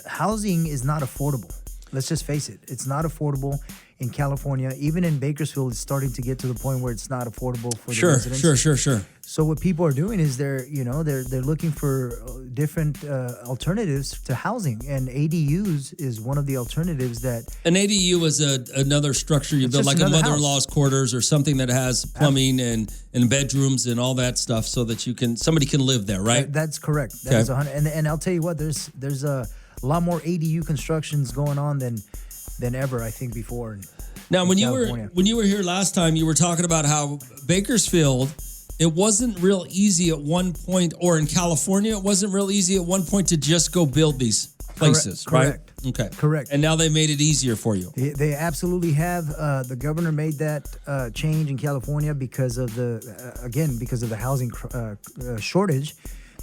S7: housing is not affordable. Let's just face it. It's not affordable in California. Even in Bakersfield, it's starting to get to the point where it's not affordable for the residents.
S1: Sure.
S7: So what people are doing is they're looking for different alternatives to housing, and ADUs is one of the alternatives that.
S1: An ADU is another structure you build, like a mother-in-law's quarters or something that has plumbing and bedrooms and all that stuff, so that somebody can live there, right?
S7: That's correct. That is 100. And I'll tell you what, there's a lot more ADU constructions going on than ever, I think, before.
S1: Now, when you were here last time, you were talking about how Bakersfield, it wasn't real easy at one point, or in California, it wasn't real easy at one point to just go build these places, right? Okay.
S7: Correct.
S1: And now they made it easier for you.
S7: They absolutely have. The governor made that change in California because of the housing shortage.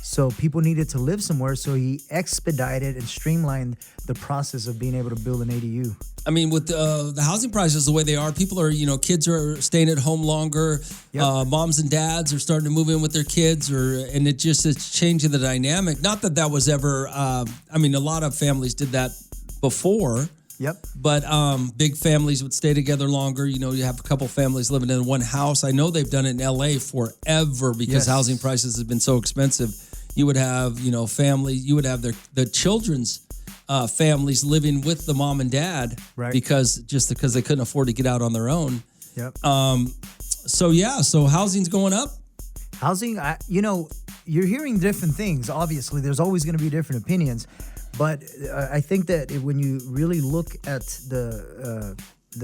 S7: So people needed to live somewhere. So he expedited and streamlined the process of being able to build an ADU.
S1: I mean, with the housing prices the way they are, people are, kids are staying at home longer. Yep. Moms and dads are starting to move in with their kids, and it's changing the dynamic. Not that was ever. A lot of families did that before.
S7: Yep.
S1: But big families would stay together longer. You have a couple families living in one house. I know they've done it in LA forever because housing prices have been so expensive. You would have, family. You would have the children's families living with the mom and dad, right? Because they couldn't afford to get out on their own.
S7: Yep.
S1: So housing's going up.
S7: Housing, you're hearing different things. Obviously, there's always going to be different opinions, but I think that when you really look at the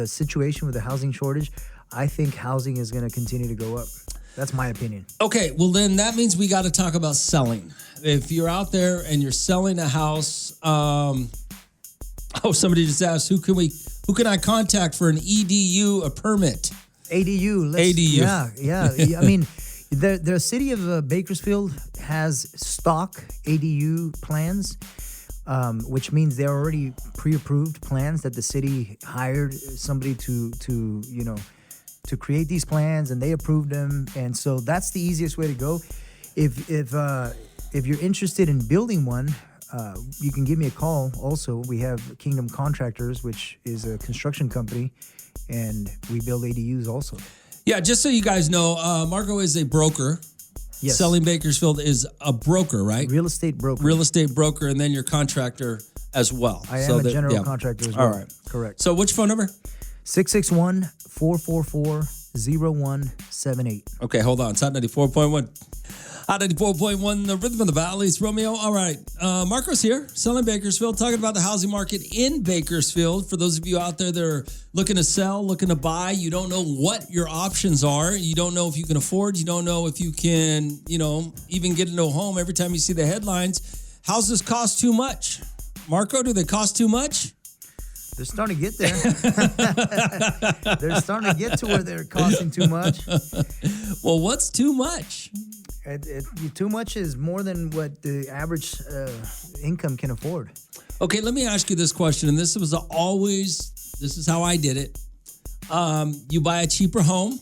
S7: situation with the housing shortage, I think housing is going to continue to go up. That's my opinion. Okay, well then that means we got to talk about selling. If you're out there and you're selling a house, somebody just asked, who can I contact for an EDU, a permit? ADU. Yeah. I mean, the city of Bakersfield has stock ADU plans, which means they're already pre-approved plans that the city hired somebody to create these plans, and they approved them. And so that's the easiest way to go. If you're interested in building one, you can give me a call. Also, we have Kingdom Contractors, which is a construction company, and we build ADUs also. Yeah, just so you guys know, Marco is a broker. Yes. Selling Bakersfield is a broker, right? Real estate broker, and then your contractor as well. I am a general contractor as well. All right. Correct. So which phone number? 661-444-0178. Okay, hold on. It's Hot 94.1. Hot 94.1, the rhythm of the valley. It's Romeo. All right. Marco's here, selling Bakersfield, talking about the housing market in Bakersfield. For those of you out there that are looking to sell, looking to buy, you don't know what your options are. You don't know if you can afford. You don't know if you can, even get into a home. Every time you see the headlines, houses cost too much. Marco, do they cost too much? They're starting to get there. They're starting to get to where they're costing too much. Well, what's too much? Too much is more than what the average income can afford. Okay, let me ask you this question, and this is how I did it. You buy a cheaper home,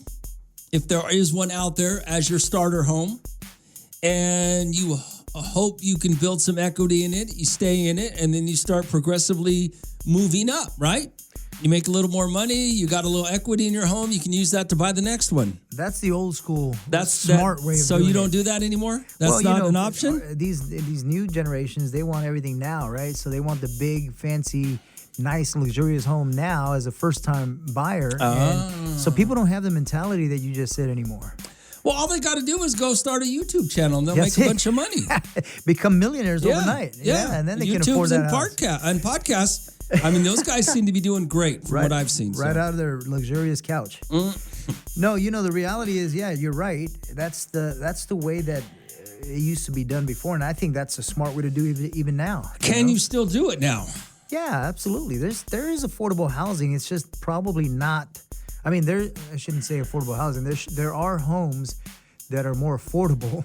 S7: if there is one out there, as your starter home, and you hope you can build some equity in it. You stay in it, and then you start progressively moving up, right? You make a little more money, you got a little equity in your home, you can use that to buy the next one. That's the old school, smart way of doing it. So you don't do that anymore? That's not an option? These new generations, they want everything now, right? So they want the big, fancy, nice, luxurious home now as a first-time buyer. And so people don't have the mentality that you just said anymore. Well, all they got to do is go start a YouTube channel, and they'll make a bunch of money. Become millionaires overnight. Yeah, and then they can afford that and podcasts. I mean, those guys seem to be doing great from what I've seen. Right out of their luxurious couch. No, the reality is, you're right. That's the way that it used to be done before, and I think that's a smart way to do it even now. Can you still do it now? Yeah, absolutely. There is affordable housing. It's just probably not. I mean, I shouldn't say affordable housing. There are homes that are more affordable,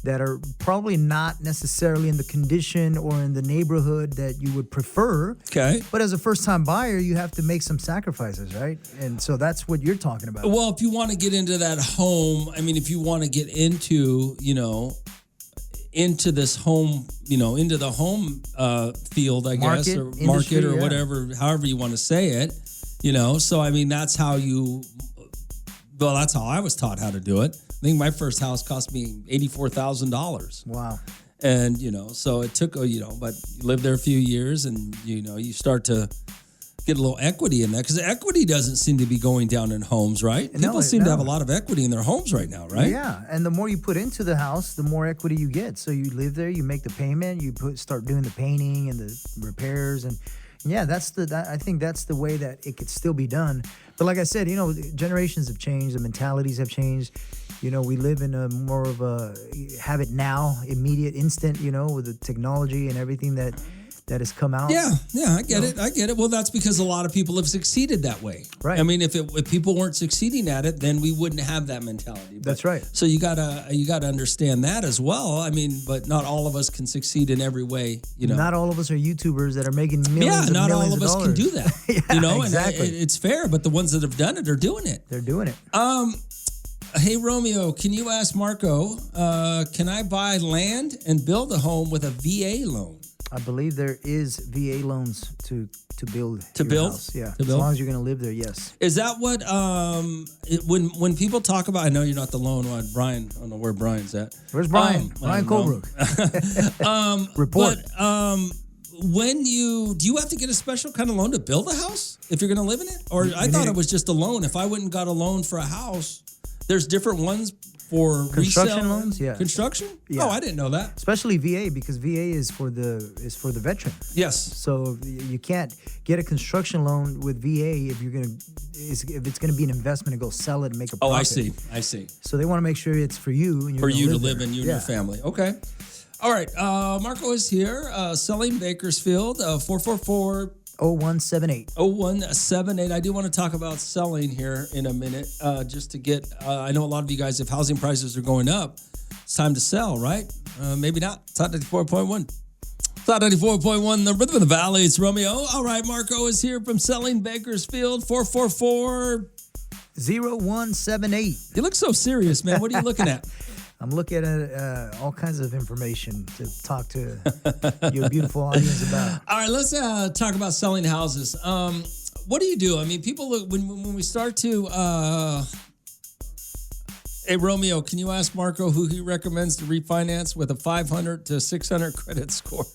S7: that are probably not necessarily in the condition or in the neighborhood that you would prefer. Okay. But as a first-time buyer, you have to make some sacrifices, right? And so that's what you're talking about. Well, if you want to get into that home, if you want to get into, into this home, into the home field, I guess, or industry, market or whatever, however you want to say it, So, that's how that's how I was taught how to do it. I think my first house cost me $84,000. Wow. And, so it took, but you live there a few years and, you start to get a little equity in that, because equity doesn't seem to be going down in homes, right? People seem to have a lot of equity in their homes right now, right? Yeah. And the more you put into the house, the more equity you get. So you live there, you make the payment, you start doing the painting and the repairs, and yeah, I think that's the way that it could still be done. But like I said, generations have changed, the mentalities have changed. We live in a more of a have it now, immediate, instant, with the technology and everything that that has come out.
S1: Yeah, I get it. I get it. Well, that's because a lot of people have succeeded that way.
S7: Right.
S1: I mean, if people weren't succeeding at it, then we wouldn't have that mentality.
S7: That's right.
S1: So you gotta understand that as well. I mean, but not all of us can succeed in every way.
S7: Not all of us are YouTubers that are making millions.
S1: Yeah, not all of us
S7: dollars.
S1: can do that.
S7: Exactly.
S1: And it's fair. But the ones that have done it are doing it.
S7: They're doing it.
S1: Hey, Romeo, can you ask Marco, can I buy land and build a home with a VA loan?
S7: I believe there is VA loans to build your house. Yeah,
S1: as
S7: long as you're going to live there. Yes.
S1: Is that what when people talk about? I know you're not the loan one, Brian. I don't know where Brian's at.
S7: Where's Brian? Brian Colebrook. Report.
S1: But when do you have to get a special kind of loan to build a house if you're going to live in it? Or I thought it was just a loan. If I went and got a loan for a house, there's different ones. For
S7: construction
S1: resale,
S7: loans, yeah.
S1: Construction?
S7: Yeah.
S1: Oh, I didn't know that.
S7: Especially VA, because VA is for the veteran.
S1: Yes.
S7: So you can't get a construction loan with VA if it's gonna be an investment and go sell it and make a profit.
S1: Oh, I see.
S7: So they want to make sure it's for you and
S1: for you to live in, you and your family. Okay. All right. Marco is here, selling Bakersfield, 444
S7: 0178.
S1: 0178. I do want to talk about selling here in a minute, just to get. I know a lot of you guys, if housing prices are going up, it's time to sell, right? Maybe not. It's Hot 94.1. It's Hot 94.1, the rhythm of the valley. It's Romeo. All right, Marco is here from selling Bakersfield, 444
S7: 0178.
S1: You look so serious, man. What are you looking at?
S7: I'm looking at all kinds of information to talk to your beautiful audience about.
S1: All right, let's talk about selling houses. What do you do? I mean, people look when we start to. Hey, Romeo, can you ask Marco who he recommends to refinance with a 500 to 600 credit score?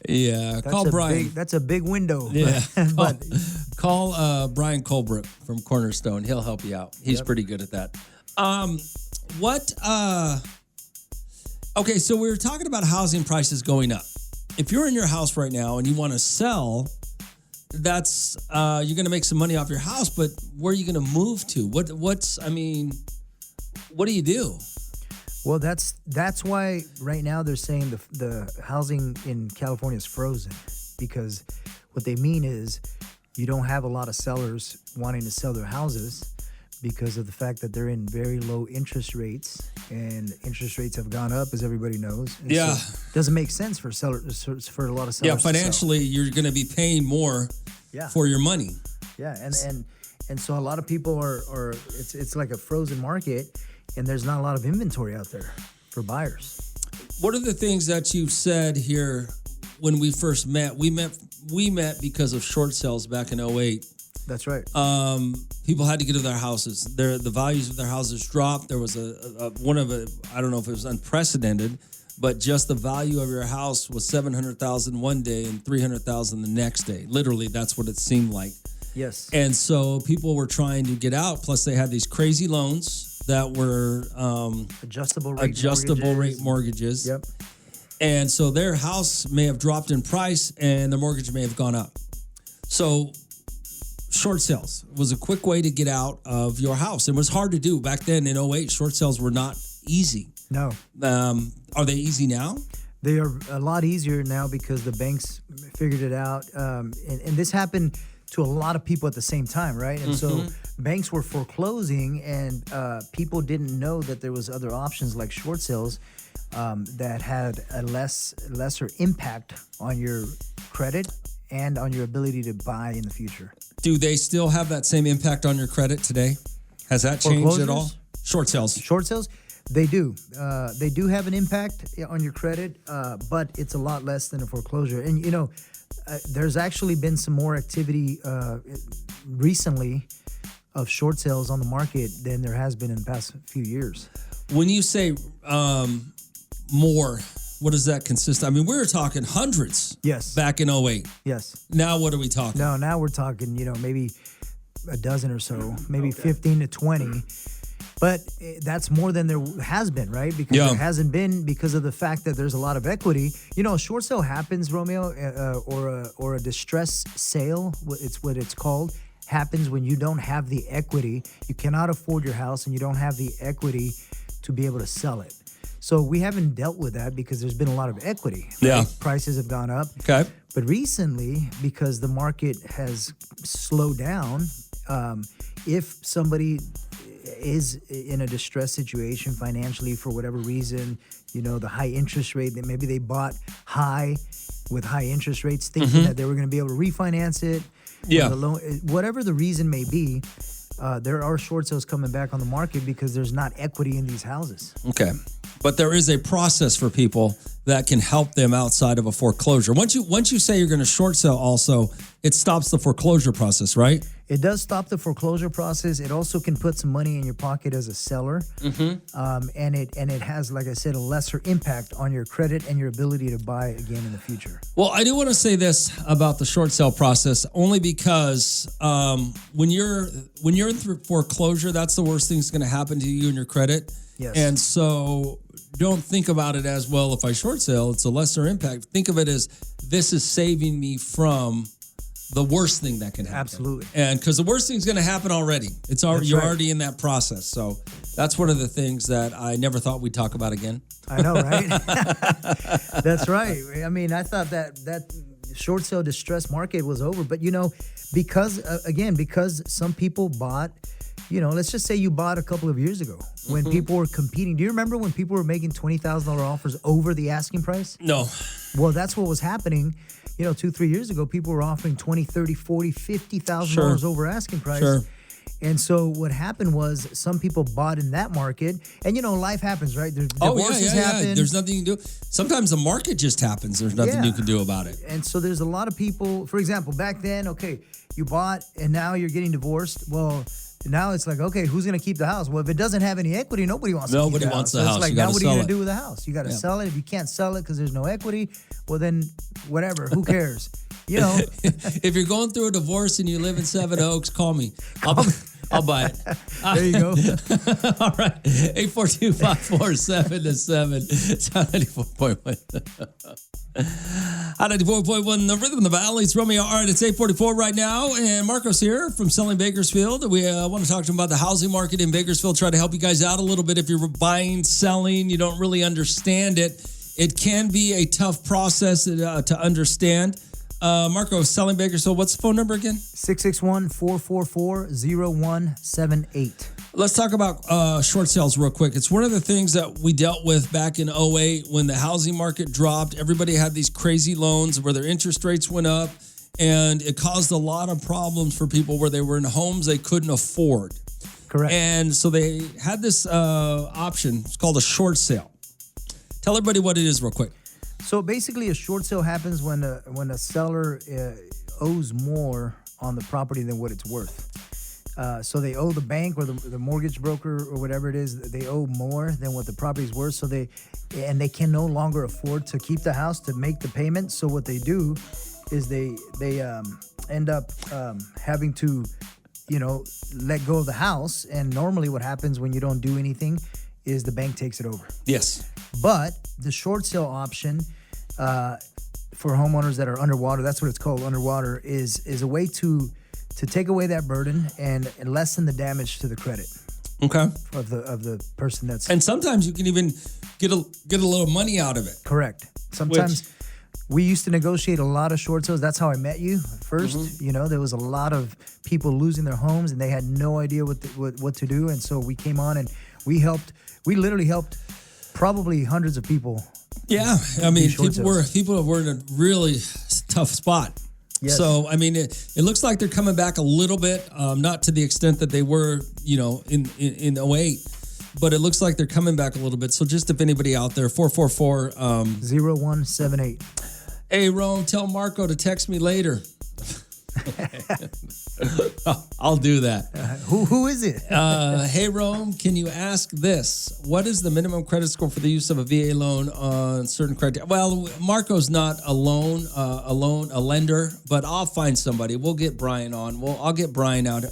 S1: Yeah, call Brian.
S7: That's a big window.
S1: Yeah,
S7: but
S1: call Brian Colebrook from Cornerstone. He'll help you out. He's pretty good at that. Okay, so we were talking about housing prices going up. If you're in your house right now and you want to sell, that's you're going to make some money off your house, but where are you going to move to? What do you do?
S7: Well, that's why right now they're saying the housing in California is frozen, because what they mean is you don't have a lot of sellers wanting to sell their houses because of the fact that they're in very low interest rates, and interest rates have gone up, as everybody knows. And
S1: yeah,
S7: so it doesn't make sense for sellers, for a lot of sellers.
S1: Yeah, financially, you're going to be paying more for your money.
S7: Yeah, and so a lot of people are it's like a frozen market, and there's not a lot of inventory out there for buyers.
S1: What are the things that you've said here when we first met? We met because of short sales back in 2008.
S7: That's right.
S1: People had to get to their houses. The values of their houses dropped. There was I don't know if it was unprecedented, but just the value of your house was $700,000 one day and $300,000 the next day. Literally, that's what it seemed like.
S7: Yes.
S1: And so people were trying to get out. Plus, they had these crazy loans that were
S7: adjustable
S1: rate mortgages.
S7: Yep.
S1: And so their house may have dropped in price, and the mortgage may have gone up. So short sales was a quick way to get out of your house. It was hard to do back then in 2008. Short sales were not easy.
S7: No.
S1: Are they easy now?
S7: They are a lot easier now because the banks figured it out. And this happened to a lot of people at the same time, right? And so banks were foreclosing, and people didn't know that there was other options like short sales that had a lesser impact on your credit and on your ability to buy in the future.
S1: Do they still have that same impact on your credit today? Has that changed at all? Short sales.
S7: Short sales, they do. They do have an impact on your credit, but it's a lot less than a foreclosure. And, there's actually been some more activity recently of short sales on the market than there has been in the past few years.
S1: When you say more, what does that consist of? I mean, we were talking hundreds.
S7: Yes.
S1: Back in 2008.
S7: Yes.
S1: Now what are we talking?
S7: No, now we're talking, maybe a dozen or so, maybe 15 to 20. But that's more than there has been, right? Because there hasn't been, because of the fact that there's a lot of equity. A short sale happens, Romeo, or a distress sale, it's what it's called, happens when you don't have the equity. You cannot afford your house and you don't have the equity to be able to sell it. So we haven't dealt with that because there's been a lot of equity.
S1: Yeah.
S7: Right? Prices have gone up.
S1: Okay.
S7: But recently, because the market has slowed down, if somebody is in a distressed situation financially for whatever reason, the high interest rate, that maybe they bought high with high interest rates thinking that they were going to be able to refinance it.
S1: Yeah.
S7: The loan, whatever the reason may be, there are short sales coming back on the market because there's not equity in these houses.
S1: Okay. But there is a process for people that can help them outside of a foreclosure. Once you say you're going to short sell also, it stops the foreclosure process, right?
S7: It does stop the foreclosure process. It also can put some money in your pocket as a seller. And it has, like I said, a lesser impact on your credit and your ability to buy again in the future.
S1: Well, I do want to say this about the short sale process, only because when you're in foreclosure, that's the worst thing that's going to happen to you and your credit.
S7: Yes.
S1: And so don't think about it as, well, if I short sale, it's a lesser impact. Think of it as, this is saving me from the worst thing that can happen.
S7: Absolutely.
S1: And because the worst thing's going to happen already. It's already, you're already in that process. So that's one of the things that I never thought we'd talk about again.
S7: I know, right? That's right. I mean, I thought that short sale distress market was over. But, because some people bought, let's just say you bought a couple of years ago when people were competing. Do you remember when people were making $20,000 offers over the asking price?
S1: No.
S7: Well, that's what was happening. 2-3 years ago, people were offering $20,000, $30,000, $40,000, $50,000 over asking price.
S1: Sure.
S7: And so what happened was some people bought in that market, and life happens, right? There's divorces happen.
S1: There's nothing you can do. Sometimes the market just happens. There's nothing you can do about it.
S7: And so there's a lot of people. For example, back then, okay, you bought and now you're getting divorced. Well, now it's like, okay, who's going to keep the house? Well, if it doesn't have any equity, nobody wants to keep the house.
S1: Nobody wants the
S7: so
S1: house.
S7: It's like,
S1: You
S7: now
S1: gotta
S7: what are you
S1: sell
S7: going to
S1: it.
S7: do with the house? You got to sell it. If you can't sell it because there's no equity, well, then whatever. Who cares?
S1: If you're going through a divorce and you live in Seven Oaks, call me. I'll buy it.
S7: There you go.
S1: All right. 842-547-7. It's 94.1. 94.1, the Rhythm of the Valley. It's Romeo. All right, it's 8:44 right now, and Marco's here from Selling Bakersfield. We want to talk to him about the housing market in Bakersfield, try to help you guys out a little bit. If you're buying, selling, you don't really understand it, it can be a tough process to understand. Marco, Selling Bakersfield, what's the phone number again?
S7: 661-444-0178.
S1: Let's talk about short sales real quick. It's one of the things that we dealt with back in 2008 when the housing market dropped. Everybody had these crazy loans where their interest rates went up, and it caused a lot of problems for people where they were in homes they couldn't afford.
S7: Correct.
S1: And so they had this option. It's called a short sale. Tell everybody what it is real quick.
S7: So basically, a short sale happens when a seller owes more on the property than what it's worth. So they owe the bank or the mortgage broker or whatever it is, they owe more than what the property is worth. So they can no longer afford to keep the house to make the payment. So what they do is they end up having to, let go of the house. And normally what happens when you don't do anything is the bank takes it over.
S1: Yes.
S7: But the short sale option for homeowners that are underwater, that's what it's called, underwater, is a way to take away that burden and lessen the damage to the credit.
S1: Okay.
S7: Of the person that's.
S1: And sometimes you can even get a little money out of it.
S7: Correct. Sometimes we used to negotiate a lot of short sales. That's how I met you first.
S1: Mm-hmm.
S7: There was a lot of people losing their homes and they had no idea what to do. And so we came on and we literally helped probably hundreds of people.
S1: Yeah, I mean, people were in a really tough spot.
S7: Yes.
S1: So, I mean, it looks like they're coming back a little bit, not to the extent that they were, in 2008, but it looks like they're coming back a little bit. So just if anybody out there,
S7: 444-0178.
S1: Hey, Rome, tell Marco to text me later. I'll do that.
S7: Who is it?
S1: Hey, Rome, can you ask this? What is the minimum credit score for the use of a VA loan on certain criteria? Well, Marco's not a lender, but I'll find somebody. We'll get Brian on. I'll get Brian out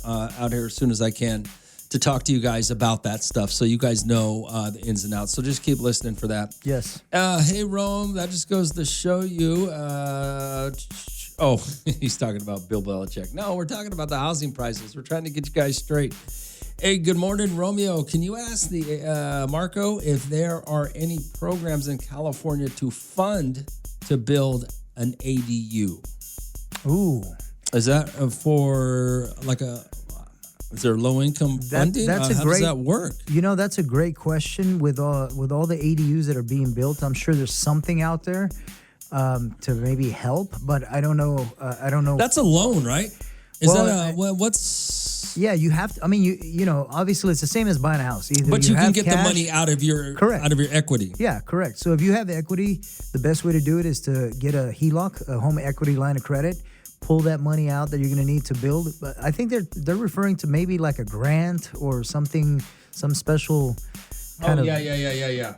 S1: here as soon as I can to talk to you guys about that stuff so you guys know the ins and outs. So just keep listening for that.
S7: Yes.
S1: Hey, Rome, that just goes to show you... he's talking about Bill Belichick. No, we're talking about the housing prices. We're trying to get you guys straight. Hey, good morning, Romeo. Can you ask the Marco if there are any programs in California to fund to build an ADU?
S7: Ooh.
S1: Is that for like is there low income funding?
S7: How
S1: does that work?
S7: That's a great question. With all the ADUs that are being built, I'm sure there's something out there to maybe help, but I don't know.
S1: That's a loan, right? What's?
S7: Yeah, you have to. I mean, obviously it's the same as buying a house. Either
S1: but you can get
S7: cash,
S1: the money out of your equity.
S7: Yeah, correct. So if you have equity, the best way to do it is to get a HELOC, a home equity line of credit. Pull that money out that you're going to need to build. But I think they're referring to maybe like a grant or something, some special kind of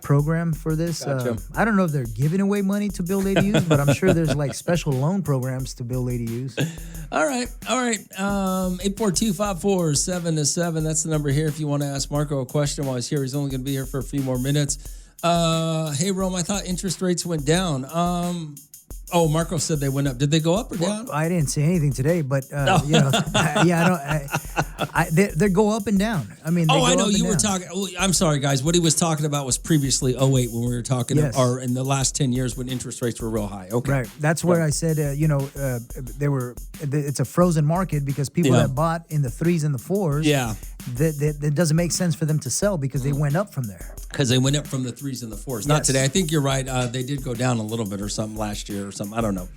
S7: program for this.
S1: Gotcha.
S7: I don't know if they're giving away money to build ADUs, but I'm sure there's like special loan programs to build ADUs.
S1: All right. 842-547-7. That's the number here if you want to ask Marco a question while he's here. He's only going to be here for a few more minutes. Hey, Rome, I thought interest rates went down. Marco said they went up. Did they go up or down?
S7: I didn't say anything today, but they go up and down. I mean,
S1: I know you were talking. I'm sorry, guys. What he was talking about was previously 2008 when we were talking, or in the last 10 years when interest rates were real high. Okay,
S7: right. That's where I said, it's a frozen market because people that bought in the 3s and the 4s, that doesn't make sense for them to sell because they went up from there.
S1: Because they went up from the 3s and the 4s. Not today. I think you're right. They did go down a little bit or something last year or something. I don't know.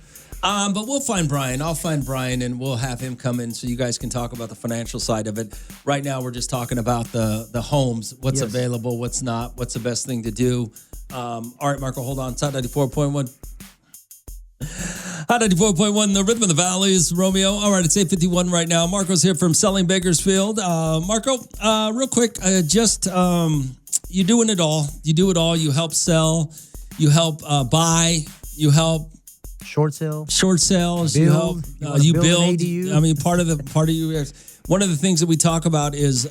S1: But we'll find Brian. I'll find Brian and we'll have him come in so you guys can talk about the financial side of it. Right now, we're just talking about the homes, what's available, what's not, what's the best thing to do. All right, Marco, hold on. It's Hot 94.1. Hot 94.1, the rhythm of the valley is Romeo. All right, it's 8:51 right now. Marco's here from Selling Bakersfield. Marco, real quick, you're doing it all. You do it all. You help sell. You help buy. You help
S7: short sales.
S1: You help. You build. I mean, part of you. One of the things that we talk about is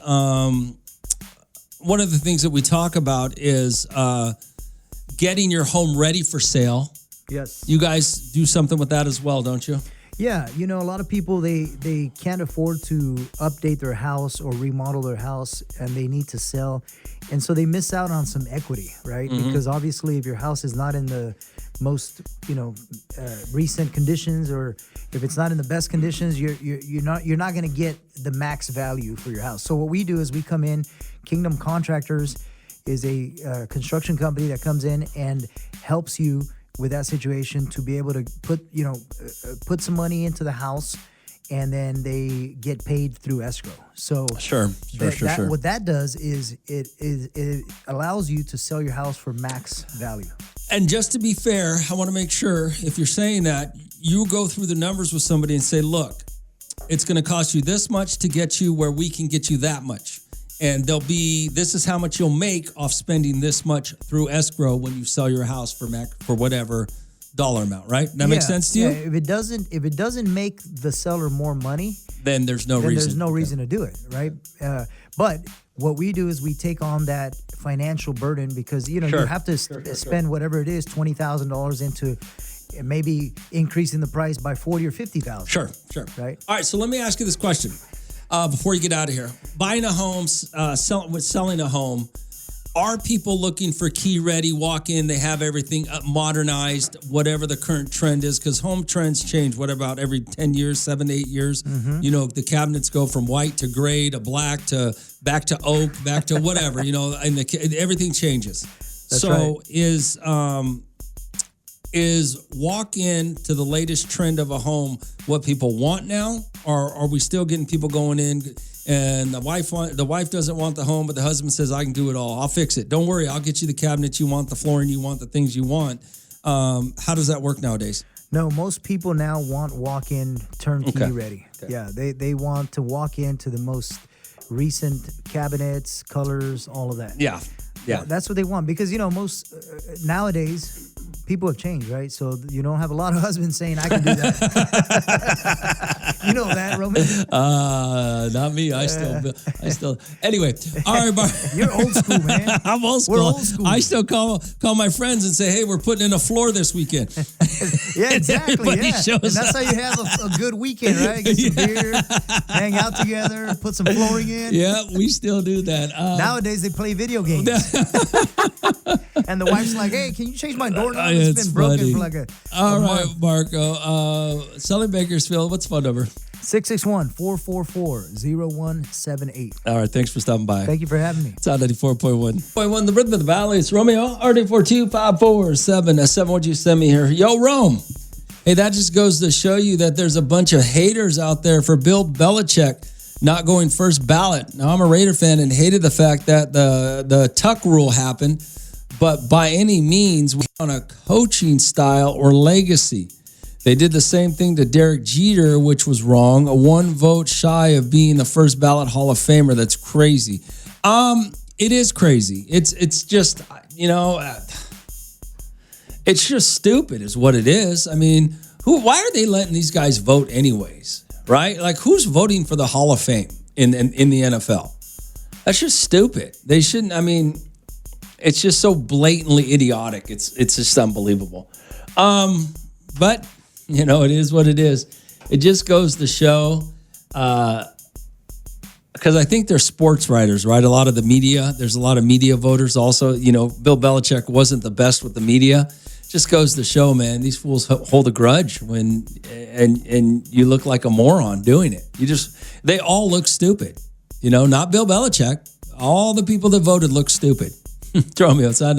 S1: getting your home ready for sale.
S7: Yes.
S1: You guys do something with that as well, don't you?
S7: Yeah, a lot of people, they can't afford to update their house or remodel their house, and they need to sell. And so they miss out on some equity, right? Mm-hmm. Because obviously if your house is not in the most, recent conditions, or if it's not in the best conditions, you're not going to get the max value for your house. So what we do is we come in. Kingdom Contractors is a construction company that comes in and helps you with that situation to be able to put some money into the house, and then they get paid through escrow. So
S1: sure.
S7: What that does is it allows you to sell your house for max value.
S1: And just to be fair, I want to make sure if you're saying that, you go through the numbers with somebody and say, look, it's going to cost you this much to get you where we can get you that much. And this is how much you'll make off spending this much through escrow when you sell your house for whatever dollar amount, right? That makes sense to you?
S7: Yeah, if it doesn't make the seller more money,
S1: then there's no reason.
S7: There's no reason to do it, right? But what we do is we take on that financial burden because you have to spend whatever it is, $20,000 into maybe increasing the price by $40,000 or $50,000.
S1: Sure.
S7: Right.
S1: All right. So let me ask you this question. Before you get out of here, buying a home, selling a home, are people looking for key ready, walk in, they have everything modernized, whatever the current trend is? Because home trends change, about every 10 years, 7 to 8 years. Mm-hmm. The cabinets go from white to gray to black to back to oak, back to whatever, and everything changes.
S7: That's right.
S1: Is walk in to the latest trend of a home what people want now, or are we still getting people going in and the wife doesn't want the home, but the husband says, I can do it all. I'll fix it. Don't worry. I'll get you the cabinet you want, the flooring you want, the things you want. How does that work nowadays?
S7: No, most people now want walk-in turnkey ready. Okay. Yeah, they want to walk into the most recent cabinets, colors, all of that.
S1: Yeah.
S7: That's what they want because, most nowadays people have changed, right? So you don't have a lot of husbands saying, I can do that. You know that, Roman?
S1: Not me. I still. Anyway, all right,
S7: You're old school, man.
S1: I'm old school.
S7: We're old school.
S1: I still call my friends and say, hey, we're putting in a floor this weekend.
S7: Yeah, exactly.
S1: Everybody
S7: Yeah.
S1: shows
S7: And that's how you have a good weekend, right? Get some beer, hang out together, put some flooring in.
S1: Yeah, we still do that.
S7: Nowadays, they play video games. And the wife's like, hey, can you change my doorknob? It's been broken for like a
S1: month. Marco. Selling Bakersfield, what's the phone number?
S7: 661-444-0178.
S1: All right, thanks for stopping by.
S7: Thank you for having me.
S1: It's on 94.1. The Rhythm of the Valley. It's Romeo, RD42547. What'd you send me here? Yo, Rome. Hey, that just goes to show you that there's a bunch of haters out there for Bill Belichick not going first ballot. Now, I'm a Raider fan and hated the fact that the Tuck rule happened, but by any means, we on a coaching style or legacy. They did the same thing to Derek Jeter, which was wrong. A 1 vote shy of being the first ballot Hall of Famer. That's crazy. It is crazy. It's just, it's just stupid is what it is. I mean, why are they letting these guys vote anyways? Right? Like, who's voting for the Hall of Fame in the NFL? That's just stupid. They shouldn't. I mean, it's just so blatantly idiotic. It's just unbelievable. But it is what it is. It just goes to show, because I think they're sports writers, right? A lot of the media. There's a lot of media voters also. Bill Belichick wasn't the best with the media. Just goes to show, man, these fools hold a grudge and you look like a moron doing it. They all look stupid. Not Bill Belichick. All the people that voted look stupid. Romeo, it's on